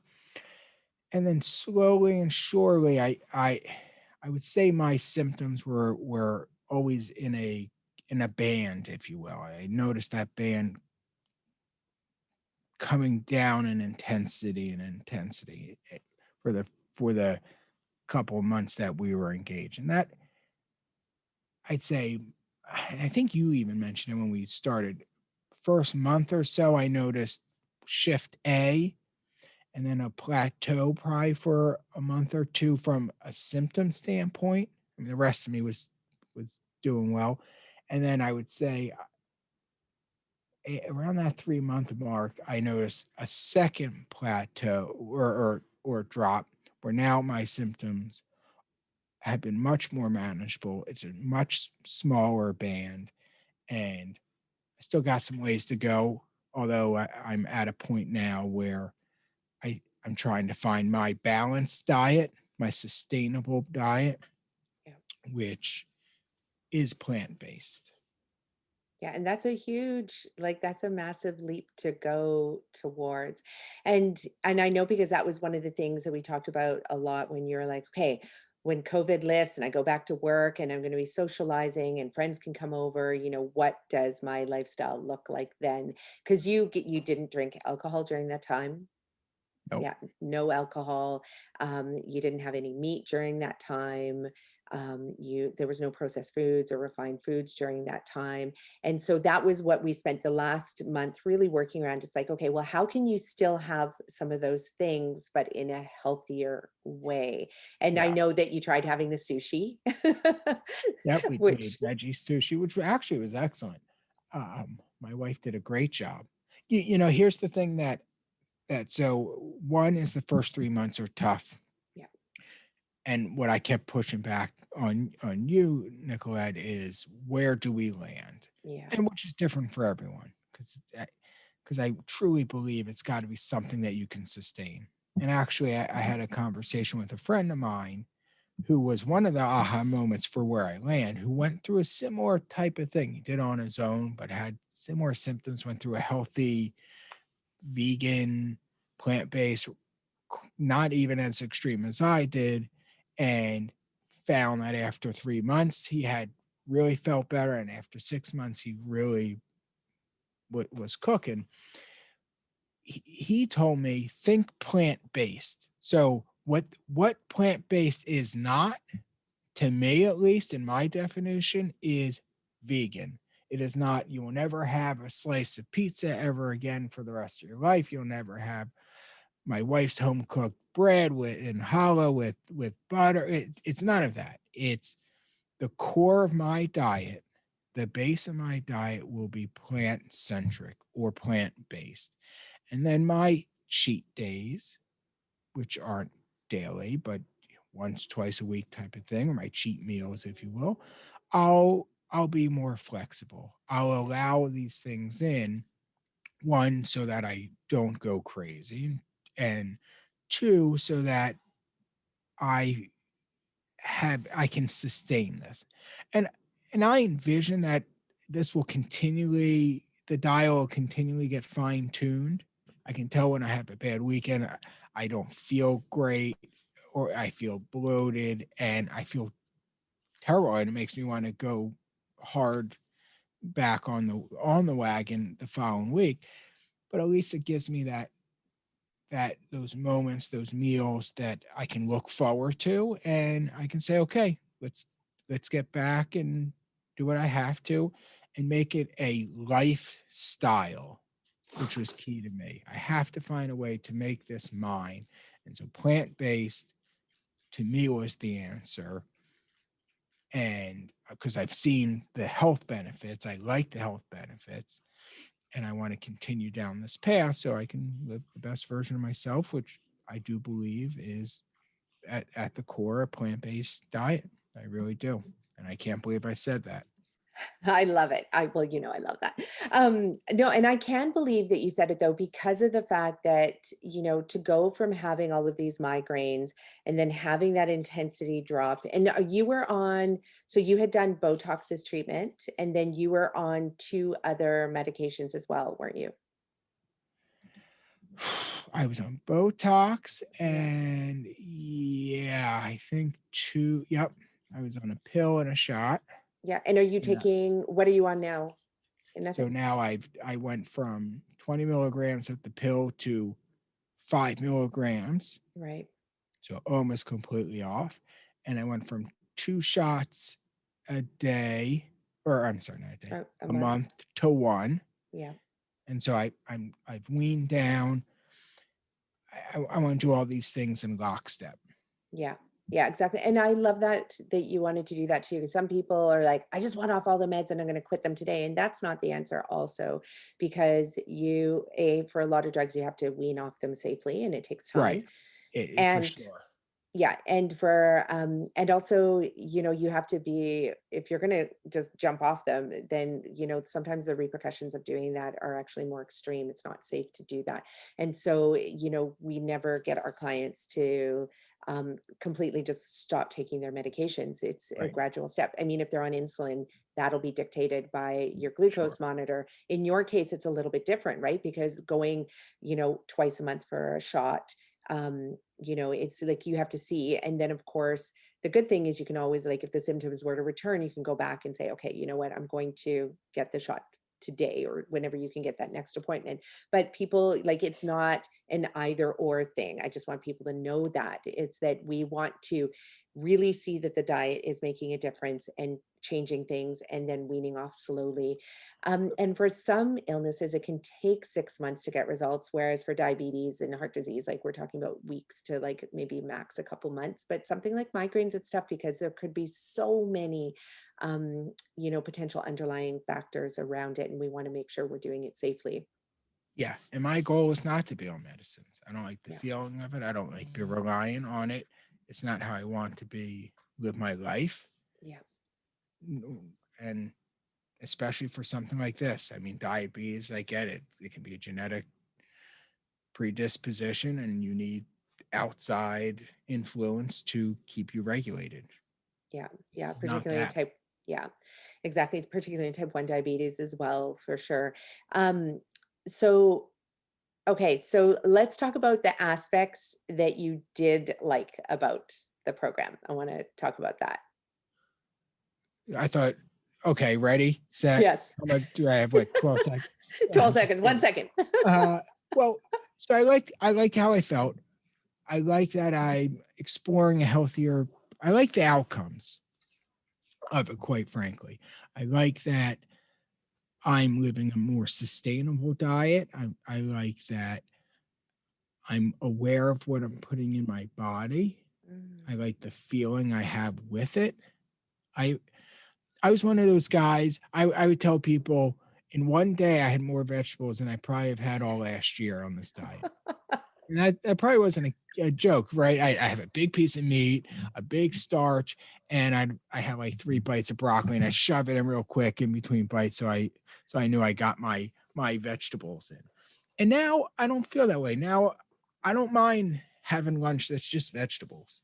And then slowly and surely, I would say my symptoms were always in a band, if you will. I noticed that band coming down in intensity for the couple of months that we were engaged. And that, I'd say, and I think you even mentioned it when we started, first month or so, I noticed shift A, and then a plateau probably for a month or two from a symptom standpoint. I mean, the rest of me was doing well. And then I would say around that 3-month mark, I noticed a second plateau or drop, where now my symptoms have been much more manageable. It's a much smaller band, and I still got some ways to go. Although I'm at a point now where I'm trying to find my balanced diet, my sustainable diet, Yeah. which is plant-based. Yeah, and that's a huge, like that's a massive leap to go towards. And I know, because that was one of the things that we talked about a lot when you're like, okay, when COVID lifts and I go back to work and I'm going to be socializing and friends can come over, what does my lifestyle look like then? Because you didn't drink alcohol during that time. Nope. Yeah, no alcohol. You didn't have any meat during that time. There was no processed foods or refined foods during that time. And so that was what we spent the last month really working around. It's like, okay, well, how can you still have some of those things, but in a healthier way? And I Yeah. know that you tried having the sushi, Yep. We which, made veggie sushi, which actually was excellent. My wife did a great job. Here's the thing so one is the first 3 months are tough. yeah, And what I kept pushing back on you, Nicolette, is where do we land? yeah, And which is different for everyone, because I truly believe it's got to be something that you can sustain. And actually, I had a conversation with a friend of mine who was one of the aha moments for where I land, who went through a similar type of thing. He did on his own, but had similar symptoms, went through a healthy, vegan, plant-based, not even as extreme as I did, and found that after 3 months, he had really felt better. And after 6 months, he really was cooking. He told me, think plant-based. So what plant-based is not, to me at least, in my definition, is vegan. It is not, you will never have a slice of pizza ever again for the rest of your life. You'll never have my wife's home cooked bread and challah with butter. It's none of that. It's the core of my diet. The base of my diet will be plant centric or plant based. And then my cheat days, which aren't daily, but once, twice a week type of thing, or my cheat meals, if you will, I'll be more flexible. I'll allow these things in, one, so that I don't go crazy, and two, so that I can sustain this. And I envision that the dial will continually get fine-tuned. I can tell when I have a bad weekend, I don't feel great, or I feel bloated and I feel terrible, and it makes me want to go hard back on the wagon the following week. But at least it gives me that those moments, those meals that I can look forward to, and I can say, okay, let's get back and do what I have to, and make it a lifestyle, which was key to me. I have to find a way to make this mine. And so plant-based to me was the answer. And because I've seen the health benefits, I like the health benefits, and I want to continue down this path so I can live the best version of myself, which I do believe is at the core a plant-based diet. I really do. And I can't believe I said that. I love it. I love that. No, and I can believe that you said it though, because of the fact that, to go from having all of these migraines and then having that intensity drop, and you were on, so you had done Botox as treatment, and then you were on 2 other medications as well, weren't you? I was on Botox and I think 2. Yep. I was on a pill and a shot. Yeah. And are you taking, what are you on now? So now I went from 20 milligrams of the pill to 5 milligrams. Right. So almost completely off. And I went from 2 shots a day, or I'm sorry, not a day, a month to 1. Yeah. And so I've weaned down. I want to do all these things in lockstep. Yeah. Yeah, exactly. And I love that you wanted to do that too. Because some people are like, I just want off all the meds and I'm going to quit them today. And that's not the answer also, because for a lot of drugs, you have to wean off them safely and it takes time. Right. For sure. Yeah. And and also, you have to be, if you're going to just jump off them, then, sometimes the repercussions of doing that are actually more extreme. It's not safe to do that. And so, we never get our clients to completely just stop taking their medications. It's a gradual step. I mean, if they're on insulin, that'll be dictated by your glucose monitor. In your case, it's a little bit different, right? Because going, twice a month for a shot, it's like you have to see. And then of course, the good thing is you can always, like, if the symptoms were to return, you can go back and say, okay, you know what, I'm going to get the shot today or whenever you can get that next appointment. But people, like, it's not an either or thing. I just want people to know that it's that we want to really see that the diet is making a difference and changing things and then weaning off slowly. And for some illnesses, it can take 6 months to get results. Whereas for diabetes and heart disease, like, we're talking about weeks to like maybe max a couple months. But something like migraines, it's tough because there could be so many, potential underlying factors around it. And we want to make sure we're doing it safely. Yeah. And my goal is not to be on medicines. I don't like the feeling of it. I don't like being reliant on it. It's not how I want to live my life. Yeah. And especially for something like this. I mean, diabetes, I get it. It can be a genetic predisposition and you need outside influence to keep you regulated. Yeah. Yeah. Particularly type. Yeah, exactly. Particularly type 1 diabetes as well, for sure. Okay, so let's talk about the aspects that you did like about the program. I want to talk about that. I thought, okay, ready, set. Yes. Do I have like 12 seconds? 12 seconds, 1 second. Well, so I like how I felt. I like that I'm exploring I like the outcomes of it, quite frankly. I like that I'm living a more sustainable diet. I like that I'm aware of what I'm putting in my body. I Mm. like the feeling I have with it. I I was one of those guys. I would tell people in one day I had more vegetables than I probably have had all last year on this diet. And that probably wasn't a joke, right? I have a big piece of meat, a big starch, and I have like 3 bites of broccoli, and I shove it in real quick in between bites, so I knew I got my vegetables in. And now I don't feel that way. Now I don't mind having lunch that's just vegetables.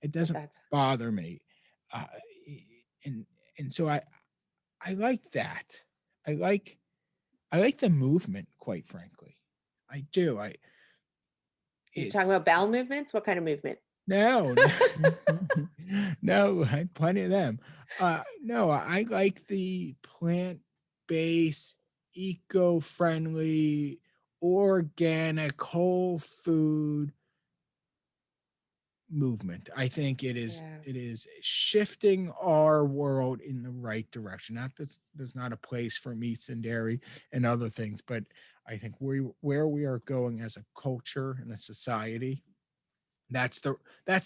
It doesn't That's bother me, uh, and and so I like that. I like I like the movement, quite frankly. I do. you talking It's about bowel movements? What kind of movement? No, no, no, I had plenty of them. No, I like the plant-based, eco-friendly, organic, whole food movement. I think Yeah. it is shifting our world in the right direction. Not that there's not a place for meats and dairy and other things, but I think where we are going as a culture and a society, that's the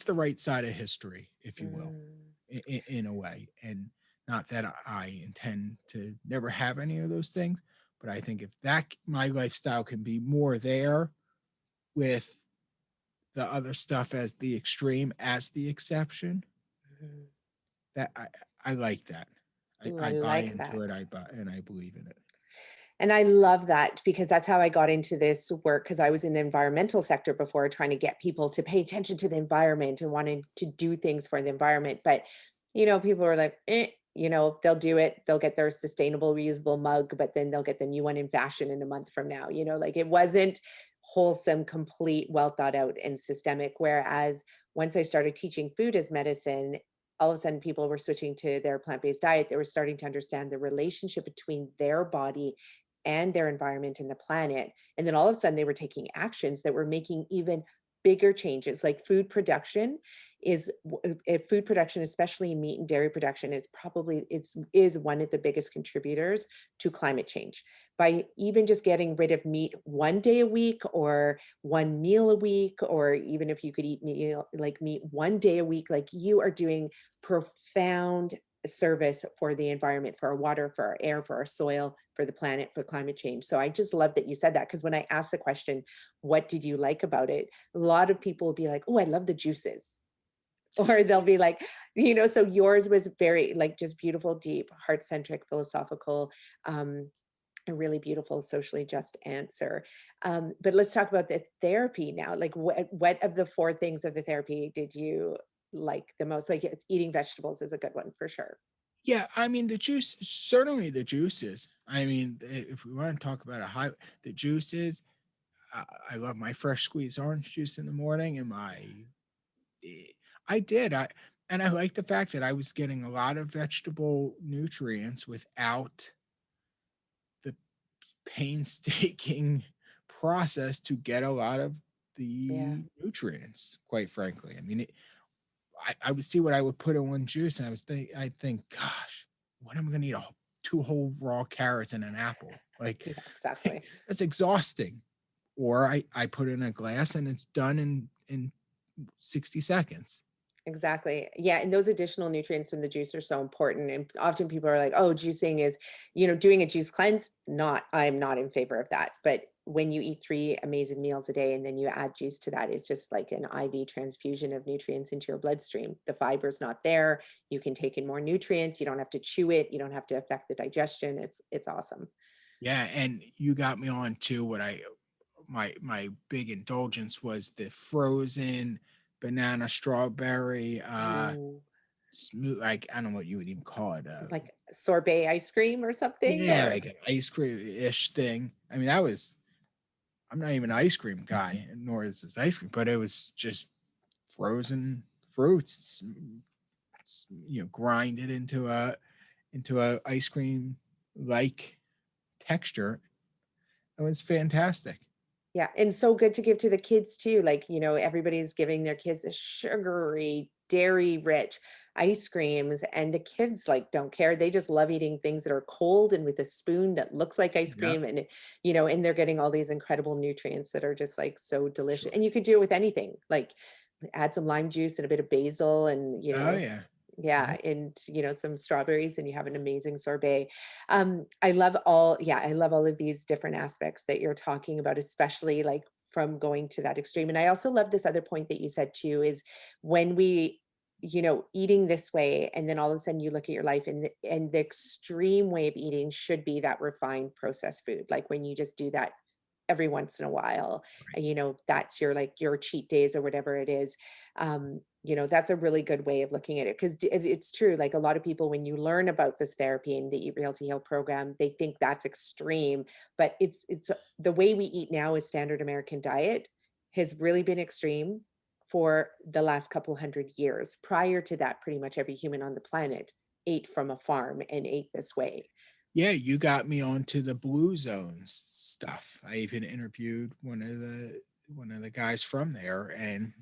right side of history, if you will, Mm. in a way. And not that I intend to never have any of those things, but I think if that my lifestyle can be more there with the other stuff as the extreme, as the exception, Mhm. that I like that. Ooh, I I buy like into it. that. I buy and I believe in it. And I love that because that's how I got into this work because I was in the environmental sector before trying to get people to pay attention to the environment and wanting to do things for the environment. But, people are like, they'll do it. They'll get their sustainable, reusable mug, but then they'll get the new one in fashion in a month from now. Like it wasn't wholesome, complete, well thought out and systemic. Whereas once I started teaching food as medicine, all of a sudden people were switching to their plant-based diet. They were starting to understand the relationship between their body and their environment and the planet. And then all of a sudden they were taking actions that were making even bigger changes. Like food production, especially meat and dairy production, is one of the biggest contributors to climate change. By even just getting rid of meat one day a week or one meal a week, or even if you could eat meat 1 day a week, like you are doing profound service for the environment, for our water, for our air, for our soil, for the planet, for climate change. So I just love that you said that because when I asked the question, what did you like about it? A lot of people will be like, oh, I love the juices. Or they'll be like, so yours was very like just beautiful, deep, heart-centric, philosophical, a really beautiful, socially just answer. But let's talk about the therapy now. Like what of the four things of the therapy did you like the most? Like eating vegetables is a good one for sure. Yeah, I mean the juice, certainly the juices. I mean, if we want to talk about the juices, I love my fresh squeezed orange juice in the morning, and I did. And I like the fact that I was getting a lot of vegetable nutrients without the painstaking process to get a lot of Yeah. the nutrients, quite frankly. I mean, I would see what I would put in one juice, and I think, gosh, what am I going to eat? Two whole raw carrots and an apple? Like, Yeah, exactly. that's exhausting. Or I put it in a glass and it's done in 60 seconds. Exactly. Yeah. And those additional nutrients from the juice are so important. And often people are like, oh, juicing is, doing a juice cleanse. I'm not in favor of that. But when you eat 3 amazing meals a day and then you add juice to that, it's just like an IV transfusion of nutrients into your bloodstream. The fiber's not there. You can take in more nutrients. You don't have to chew it. You don't have to affect the digestion. It's awesome. Yeah, and you got me on to what my big indulgence was the frozen banana strawberry Ooh, smooth, like I don't know what you would even call it. like sorbet ice cream or something, Yeah, or like an ice cream-ish thing. I mean, I'm not even an ice cream guy, nor is this ice cream, but it was just frozen fruits, grinded into a ice cream like texture. It was fantastic. yeah, and so good to give to the kids too. Like, everybody's giving their kids a sugary, dairy rich, ice creams, and the kids like don't care. They just love eating things that are cold and with a spoon that looks like ice Yeah. cream. And, and they're getting all these incredible nutrients that are just like so delicious. Sure. And you could do it with anything, like add some lime juice and a bit of basil and, Oh yeah. yeah, and some strawberries, and you have an amazing sorbet. I love all of these different aspects that you're talking about, especially like from going to that extreme. And I also love this other point that you said too, is when we eating this way, and then all of a sudden you look at your life, and the extreme way of eating should be that refined processed food, like when you just do that every once in a while, that's your cheat days or whatever it is. That's a really good way of looking at it, because it's true, like a lot of people, when you learn about this therapy and the Eat Real to Heal program, they think that's extreme, but it's the way we eat now is standard American diet has really been extreme for the last couple hundred years. Prior to that, pretty much every human on the planet ate from a farm and ate this way. Yeah, you got me onto the blue zones stuff. I even interviewed one of the guys from there, and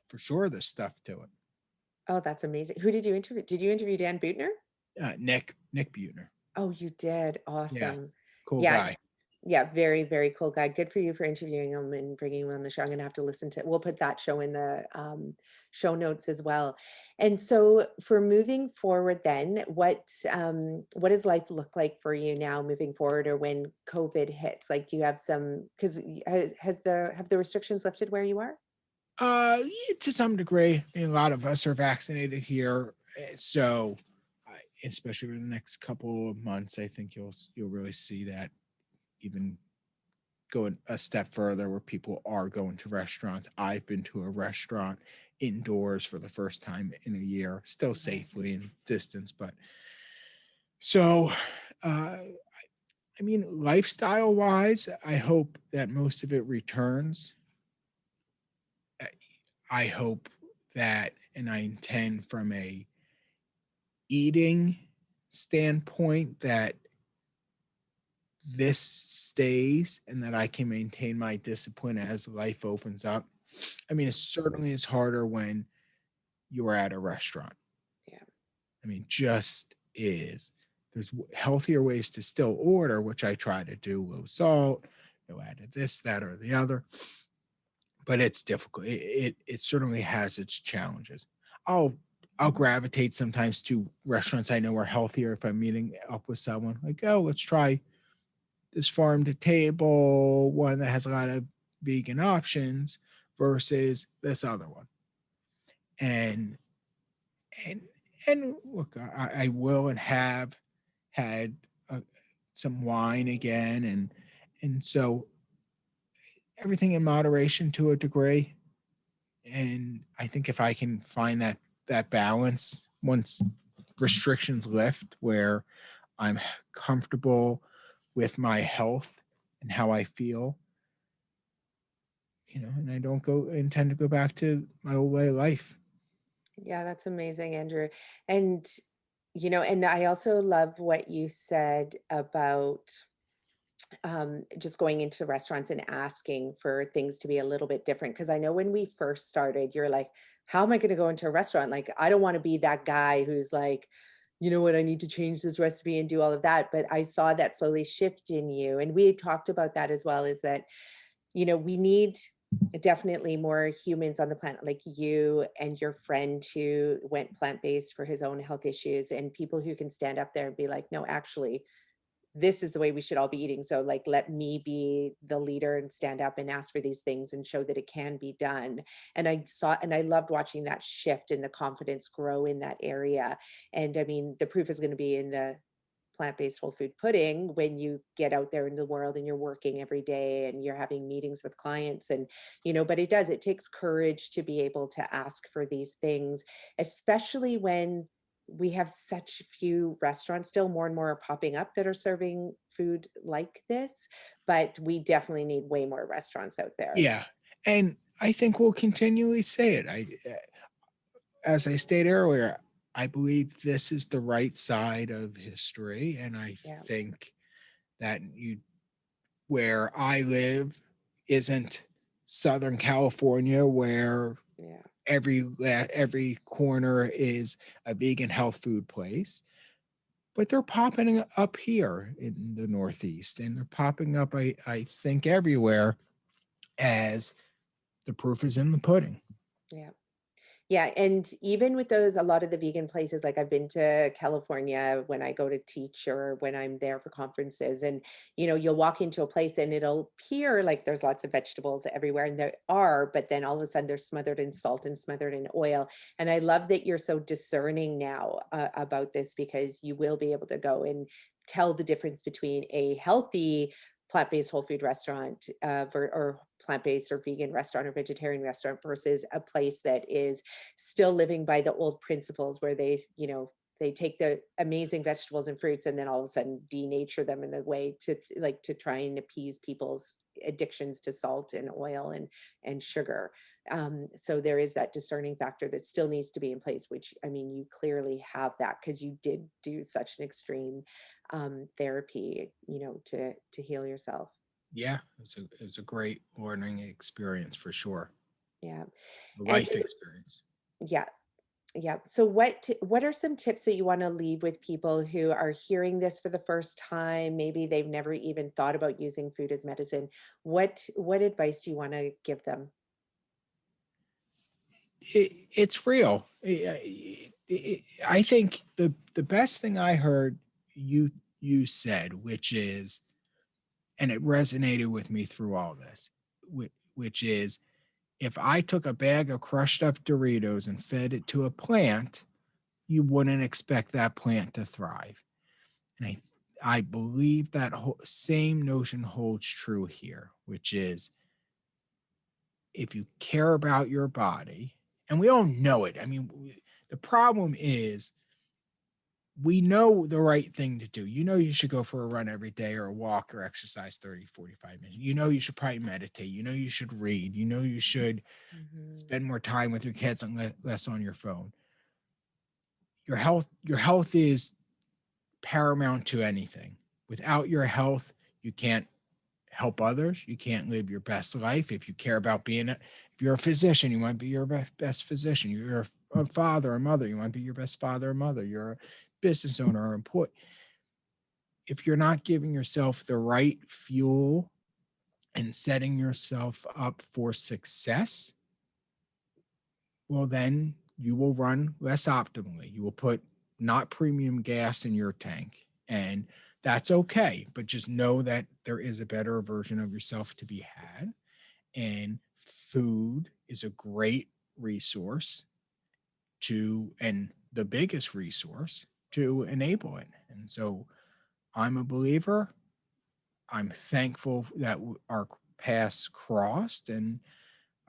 for sure there's stuff to it. Oh, that's amazing. Who did you interview? Did you interview Dan Buettner? Nick Butner. Oh, you did. Yeah, Awesome. cool Yeah. guy. Yeah. Very, very cool guy. Good for you for interviewing him and bringing him on the show. I'm going to have to listen to it. We'll put that show in the show notes as well. And so for moving forward then, what does life look like for you now moving forward, or when COVID hits? Like, do you have because have the restrictions lifted where you are? Yeah, to some degree. I mean, a lot of us are vaccinated here, so especially in the next couple of months, I think you'll really see that even going a step further, where people are going to restaurants. I've been to a restaurant indoors for the first time in a year, still safely and distance, but so. I mean, lifestyle wise, I hope that most of it returns. I hope that, and I intend from a eating standpoint, that this stays and that I can maintain my discipline as life opens up. I mean, it certainly is harder when you're at a restaurant. Yeah. I mean, just is. There's healthier ways to still order, which I try to do, low salt, no added this, that, or the other. But it's difficult. It certainly has its challenges. I'll gravitate sometimes to restaurants I know are healthier if I'm meeting up with someone. Like, oh, let's try this farm to table one that has a lot of vegan options versus this other one. And look, I will and have had some wine again, and so everything in moderation to a degree. And I think if I can find that balance once restrictions lift, where I'm comfortable with my health and how I feel, and I don't intend to go back to my old way of life. Yeah, that's amazing, Andrew. And, and I also love what you said about just going into restaurants and asking for things to be a little bit different. Because I know when we first started, you're like, how am I going to go into a restaurant? Like, I don't want to be that guy who's like, you know what, I need to change this recipe and do all of that. But I saw that slowly shift in you. And we had talked about that as well, is that, we need definitely more humans on the planet like you and your friend who went plant-based for his own health issues, and people who can stand up there and be like, no, actually, this is the way we should all be eating. So like, let me be the leader and stand up and ask for these things and show that it can be done. And I loved watching that shift and the confidence grow in that area. And I mean, the proof is going to be in the plant-based whole food pudding when you get out there in the world and you're working every day and you're having meetings with clients. And but it takes courage to be able to ask for these things, especially when we have such few restaurants. Still more and more are popping up that are serving food like this, but we definitely need way more restaurants out there. Yeah, and I think we'll continually say it. As I stated earlier, I believe this is the right side of history, and I think that where I live isn't Southern California, where every corner is a vegan health food place, but they're popping up here in the Northeast, and they're popping up, I think, everywhere, as the proof is in the pudding. Yeah. Yeah, and even with those, a lot of the vegan places, like I've been to California when I go to teach or when I'm there for conferences, and you'll walk into a place and it'll appear like there's lots of vegetables everywhere, and there are, but then all of a sudden they're smothered in salt and smothered in oil. And I love that you're so discerning now about this, because you will be able to go and tell the difference between a healthy plant-based whole food restaurant or plant-based or vegan restaurant or vegetarian restaurant versus a place that is still living by the old principles, where they take the amazing vegetables and fruits and then all of a sudden denature them in the way to try and appease people's addictions to salt and oil and sugar. So there is that discerning factor that still needs to be in place, which, I mean, you clearly have that, because you did do such an extreme therapy, to heal yourself. Yeah, it was a great learning experience for sure. Yeah. A And life experience. yeah. Yeah. So what are some tips that you want to leave with people who are hearing this for the first time? Maybe they've never even thought about using food as medicine. What advice do you want to give them? It's real. I think the best thing I heard you said, which is, and it resonated with me through all this, which is, if I took a bag of crushed up Doritos and fed it to a plant, you wouldn't expect that plant to thrive. And I believe that same notion holds true here, which is, if you care about your body, and we all know it. I mean, the problem is, we know the right thing to do. You should go for a run every day, or a walk, or exercise 30, 45 minutes. You should probably meditate. You should read. You should spend more time with your kids and less on your phone. Your health is paramount to anything. Without your health, you can't help others. You can't live your best life. If you care about if you're a physician, you want to be your best physician. You're a father or mother, you want to be your best father or mother. You're a business owner or employee. If you're not giving yourself the right fuel and setting yourself up for success, well, then you will run less optimally. You will put not premium gas in your tank, and that's okay. But just know that there is a better version of yourself to be had, and food is a great resource and the biggest resource to enable it. And so I'm a believer. I'm thankful that our paths crossed, and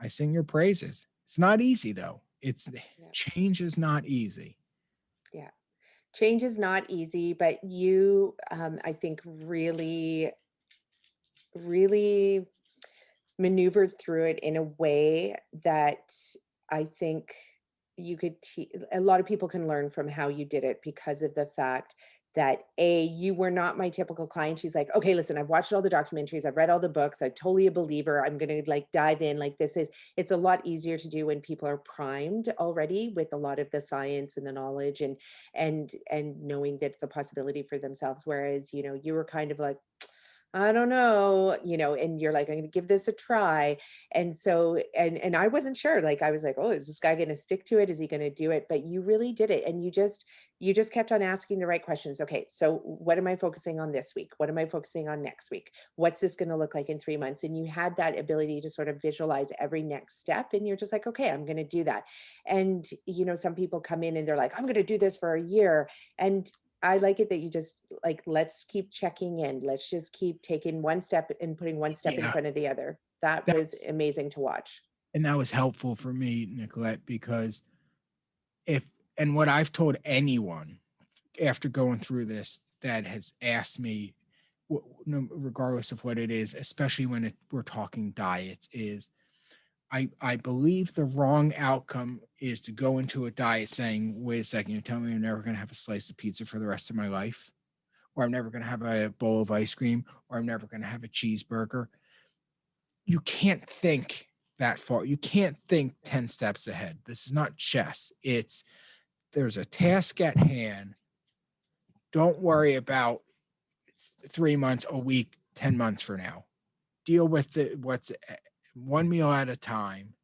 I sing your praises. It's not easy, though. Change is not easy. Yeah. Change is not easy, but you, I think, really, really maneuvered through it in a way that I think a lot of people can learn from how you did it, because of the fact that you were not my typical client. She's like, okay, listen, I've watched all the documentaries, I've read all the books, I'm totally a believer, I'm going to dive in. It's a lot easier to do when people are primed already with a lot of the science and the knowledge and knowing that it's a possibility for themselves. Whereas, you were kind of like, I don't know, and you're like, I'm going to give this a try. And so, and I wasn't sure, like, I was like, oh, is this guy going to stick to it? Is he going to do it? But you really did it. And you just kept on asking the right questions. Okay, so what am I focusing on this week? What am I focusing on next week? What's this going to look like in 3 months? And you had that ability to sort of visualize every next step. And you're just like, okay, I'm going to do that. And, some people come in and they're like, I'm going to do this for a year. And I like it that you just like, let's keep checking in. Let's just keep taking one step and putting one step in front of the other. That was amazing to watch. And that was helpful for me, Nicolette, because and what I've told anyone after going through this that has asked me, regardless of what it is, especially when we're talking diets, is I believe the wrong outcome is to go into a diet saying, wait a second, you're telling me I'm never going to have a slice of pizza for the rest of my life, or I'm never going to have a bowl of ice cream, or I'm never going to have a cheeseburger. You can't think that far. You can't think 10 steps ahead. This is not chess. There's a task at hand. Don't worry about 3 months, a week, 10 months from now. Deal with what's one meal at a time.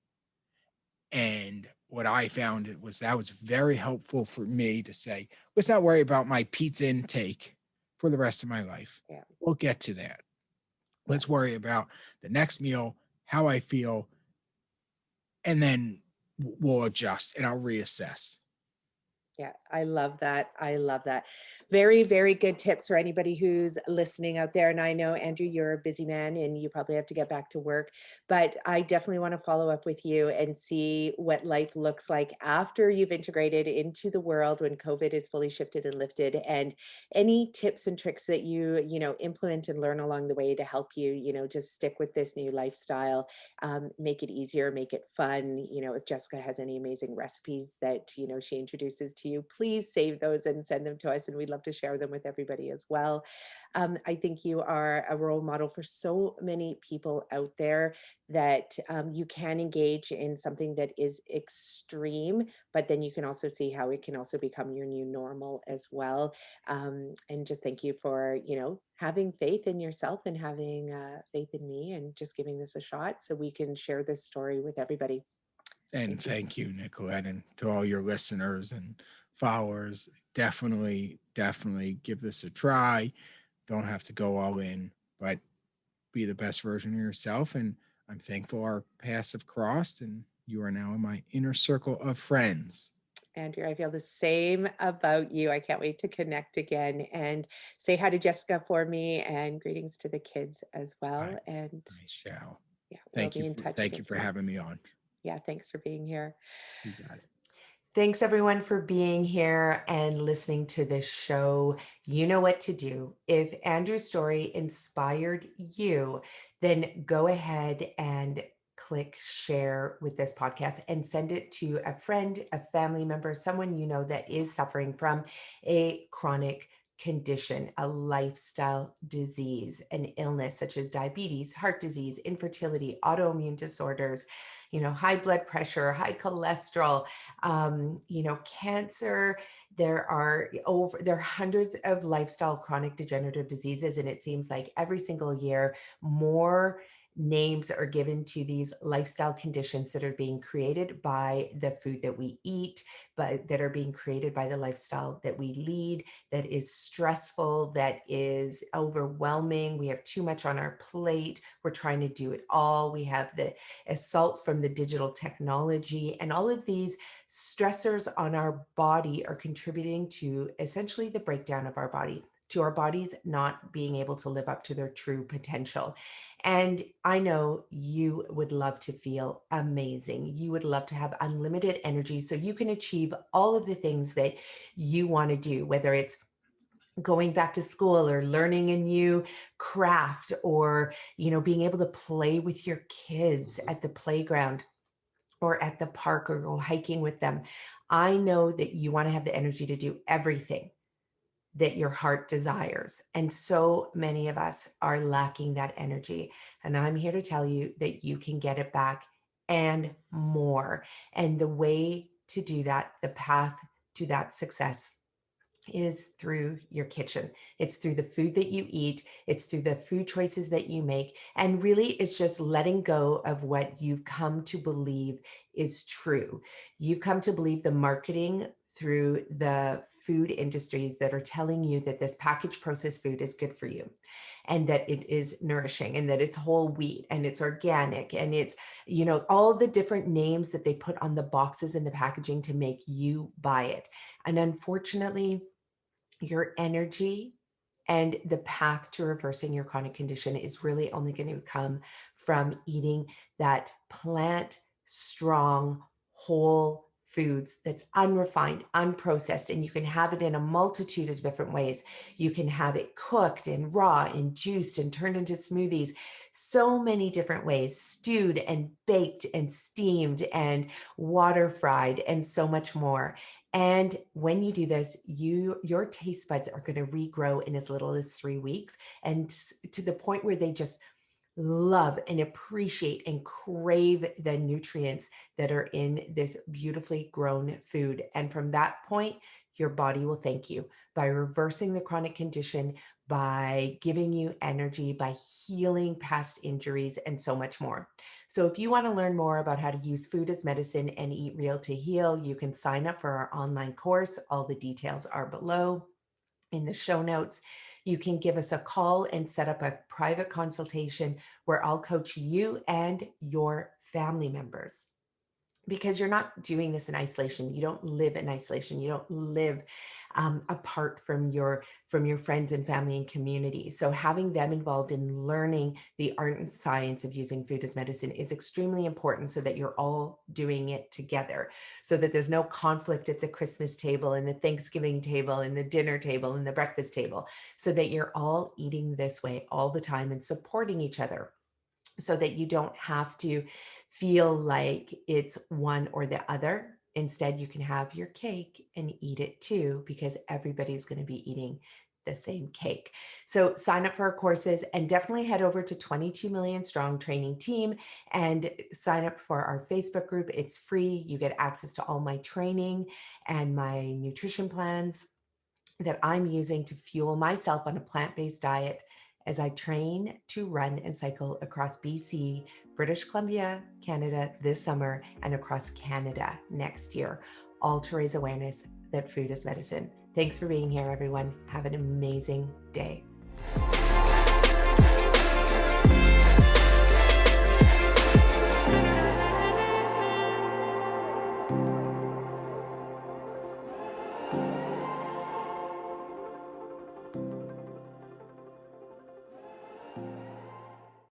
And what I found that was very helpful for me to say, let's not worry about my pizza intake for the rest of my life. Yeah. We'll get to that. Let's worry about the next meal, how I feel, and then we'll adjust and I'll reassess. Yeah, I love that. I love that. Very, very good tips for anybody who's listening out there. And I know, Andrew, you're a busy man and you probably have to get back to work, but I definitely want to follow up with you and see what life looks like after you've integrated into the world when COVID is fully shifted and lifted, and any tips and tricks that you implement and learn along the way to help you, just stick with this new lifestyle, make it easier, make it fun. If Jessica has any amazing recipes that, she introduces to you, please save those and send them to us, and we'd love to share them with everybody as well. I think you are a role model for so many people out there that you can engage in something that is extreme, but then you can also see how it can also become your new normal as well. And just thank you for, having faith in yourself and having faith in me and just giving this a shot so we can share this story with everybody. And thank you, Nicolette, and to all your listeners and followers. Definitely give this a try. Don't have to go all in, but be the best version of yourself. And I'm thankful our paths have crossed, and you are now in my inner circle of friends. Andrew, I feel the same about you. I can't wait to connect again, and say hi to Jessica for me, and greetings to the kids as well. And I shall. Yeah, Thank we'll you. be in touch. Thank you for having me on. Yeah, thanks for being here. You got it. Thanks everyone for being here and listening to this show. You know what to do. If Andrew's story inspired you, then go ahead and click share with this podcast and send it to a friend, a family member, someone you know that is suffering from a chronic condition, a lifestyle disease, an illness such as diabetes, heart disease, infertility, autoimmune disorders, high blood pressure, high cholesterol, cancer. There are hundreds of lifestyle chronic degenerative diseases, and it seems like every single year more names are given to these lifestyle conditions that are being created by the food that we eat, but that are being created by the lifestyle that we lead, that is stressful, that is overwhelming. We have too much on our plate. We're trying to do it all. We have the assault from the digital technology, and all of these stressors on our body are contributing to essentially the breakdown of our body, to our bodies not being able to live up to their true potential. And I know you would love to feel amazing. You would love to have unlimited energy so you can achieve all of the things that you want to do, whether it's going back to school or learning a new craft, or, being able to play with your kids at the playground or at the park, or go hiking with them. I know that you want to have the energy to do everything that your heart desires. And so many of us are lacking that energy. And I'm here to tell you that you can get it back and more. And the way to do that, the path to that success, is through your kitchen. It's through the food that you eat. It's through the food choices that you make. And really, it's just letting go of what you've come to believe is true. You've come to believe the marketing through the food industries that are telling you that this packaged processed food is good for you, and that it is nourishing, and that it's whole wheat, and it's organic, and it's, all the different names that they put on the boxes and the packaging to make you buy it. And unfortunately, your energy and the path to reversing your chronic condition is really only going to come from eating that plant strong, whole foods that's unrefined, unprocessed, and you can have it in a multitude of different ways. You can have it cooked and raw and juiced and turned into smoothies, so many different ways, stewed and baked and steamed and water fried, and so much more. And when you do this, your taste buds are going to regrow in as little as 3 weeks, and to the point where they just love and appreciate and crave the nutrients that are in this beautifully grown food. And from that point, your body will thank you by reversing the chronic condition, by giving you energy, by healing past injuries, and so much more. So if you want to learn more about how to use food as medicine and eat real to heal, you can sign up for our online course. All the details are below in the show notes. You can give us a call and set up a private consultation where I'll coach you and your family members, because you're not doing this in isolation. You don't live in isolation. You don't live apart from your friends and family and community. So having them involved in learning the art and science of using food as medicine is extremely important, so that you're all doing it together, so that there's no conflict at the Christmas table and the Thanksgiving table and the dinner table and the breakfast table, so that you're all eating this way all the time and supporting each other, so that you don't have to feel like it's one or the other. Instead, you can have your cake and eat it too, because everybody's going to be eating the same cake. So sign up for our courses, and definitely head over to 22 Million Strong Training Team and sign up for our Facebook group. It's free. You get access to all my training and my nutrition plans that I'm using to fuel myself on a plant-based diet as I train to run and cycle across BC, British Columbia, Canada this summer, and across Canada next year, all to raise awareness that food is medicine. Thanks for being here, everyone. Have an amazing day.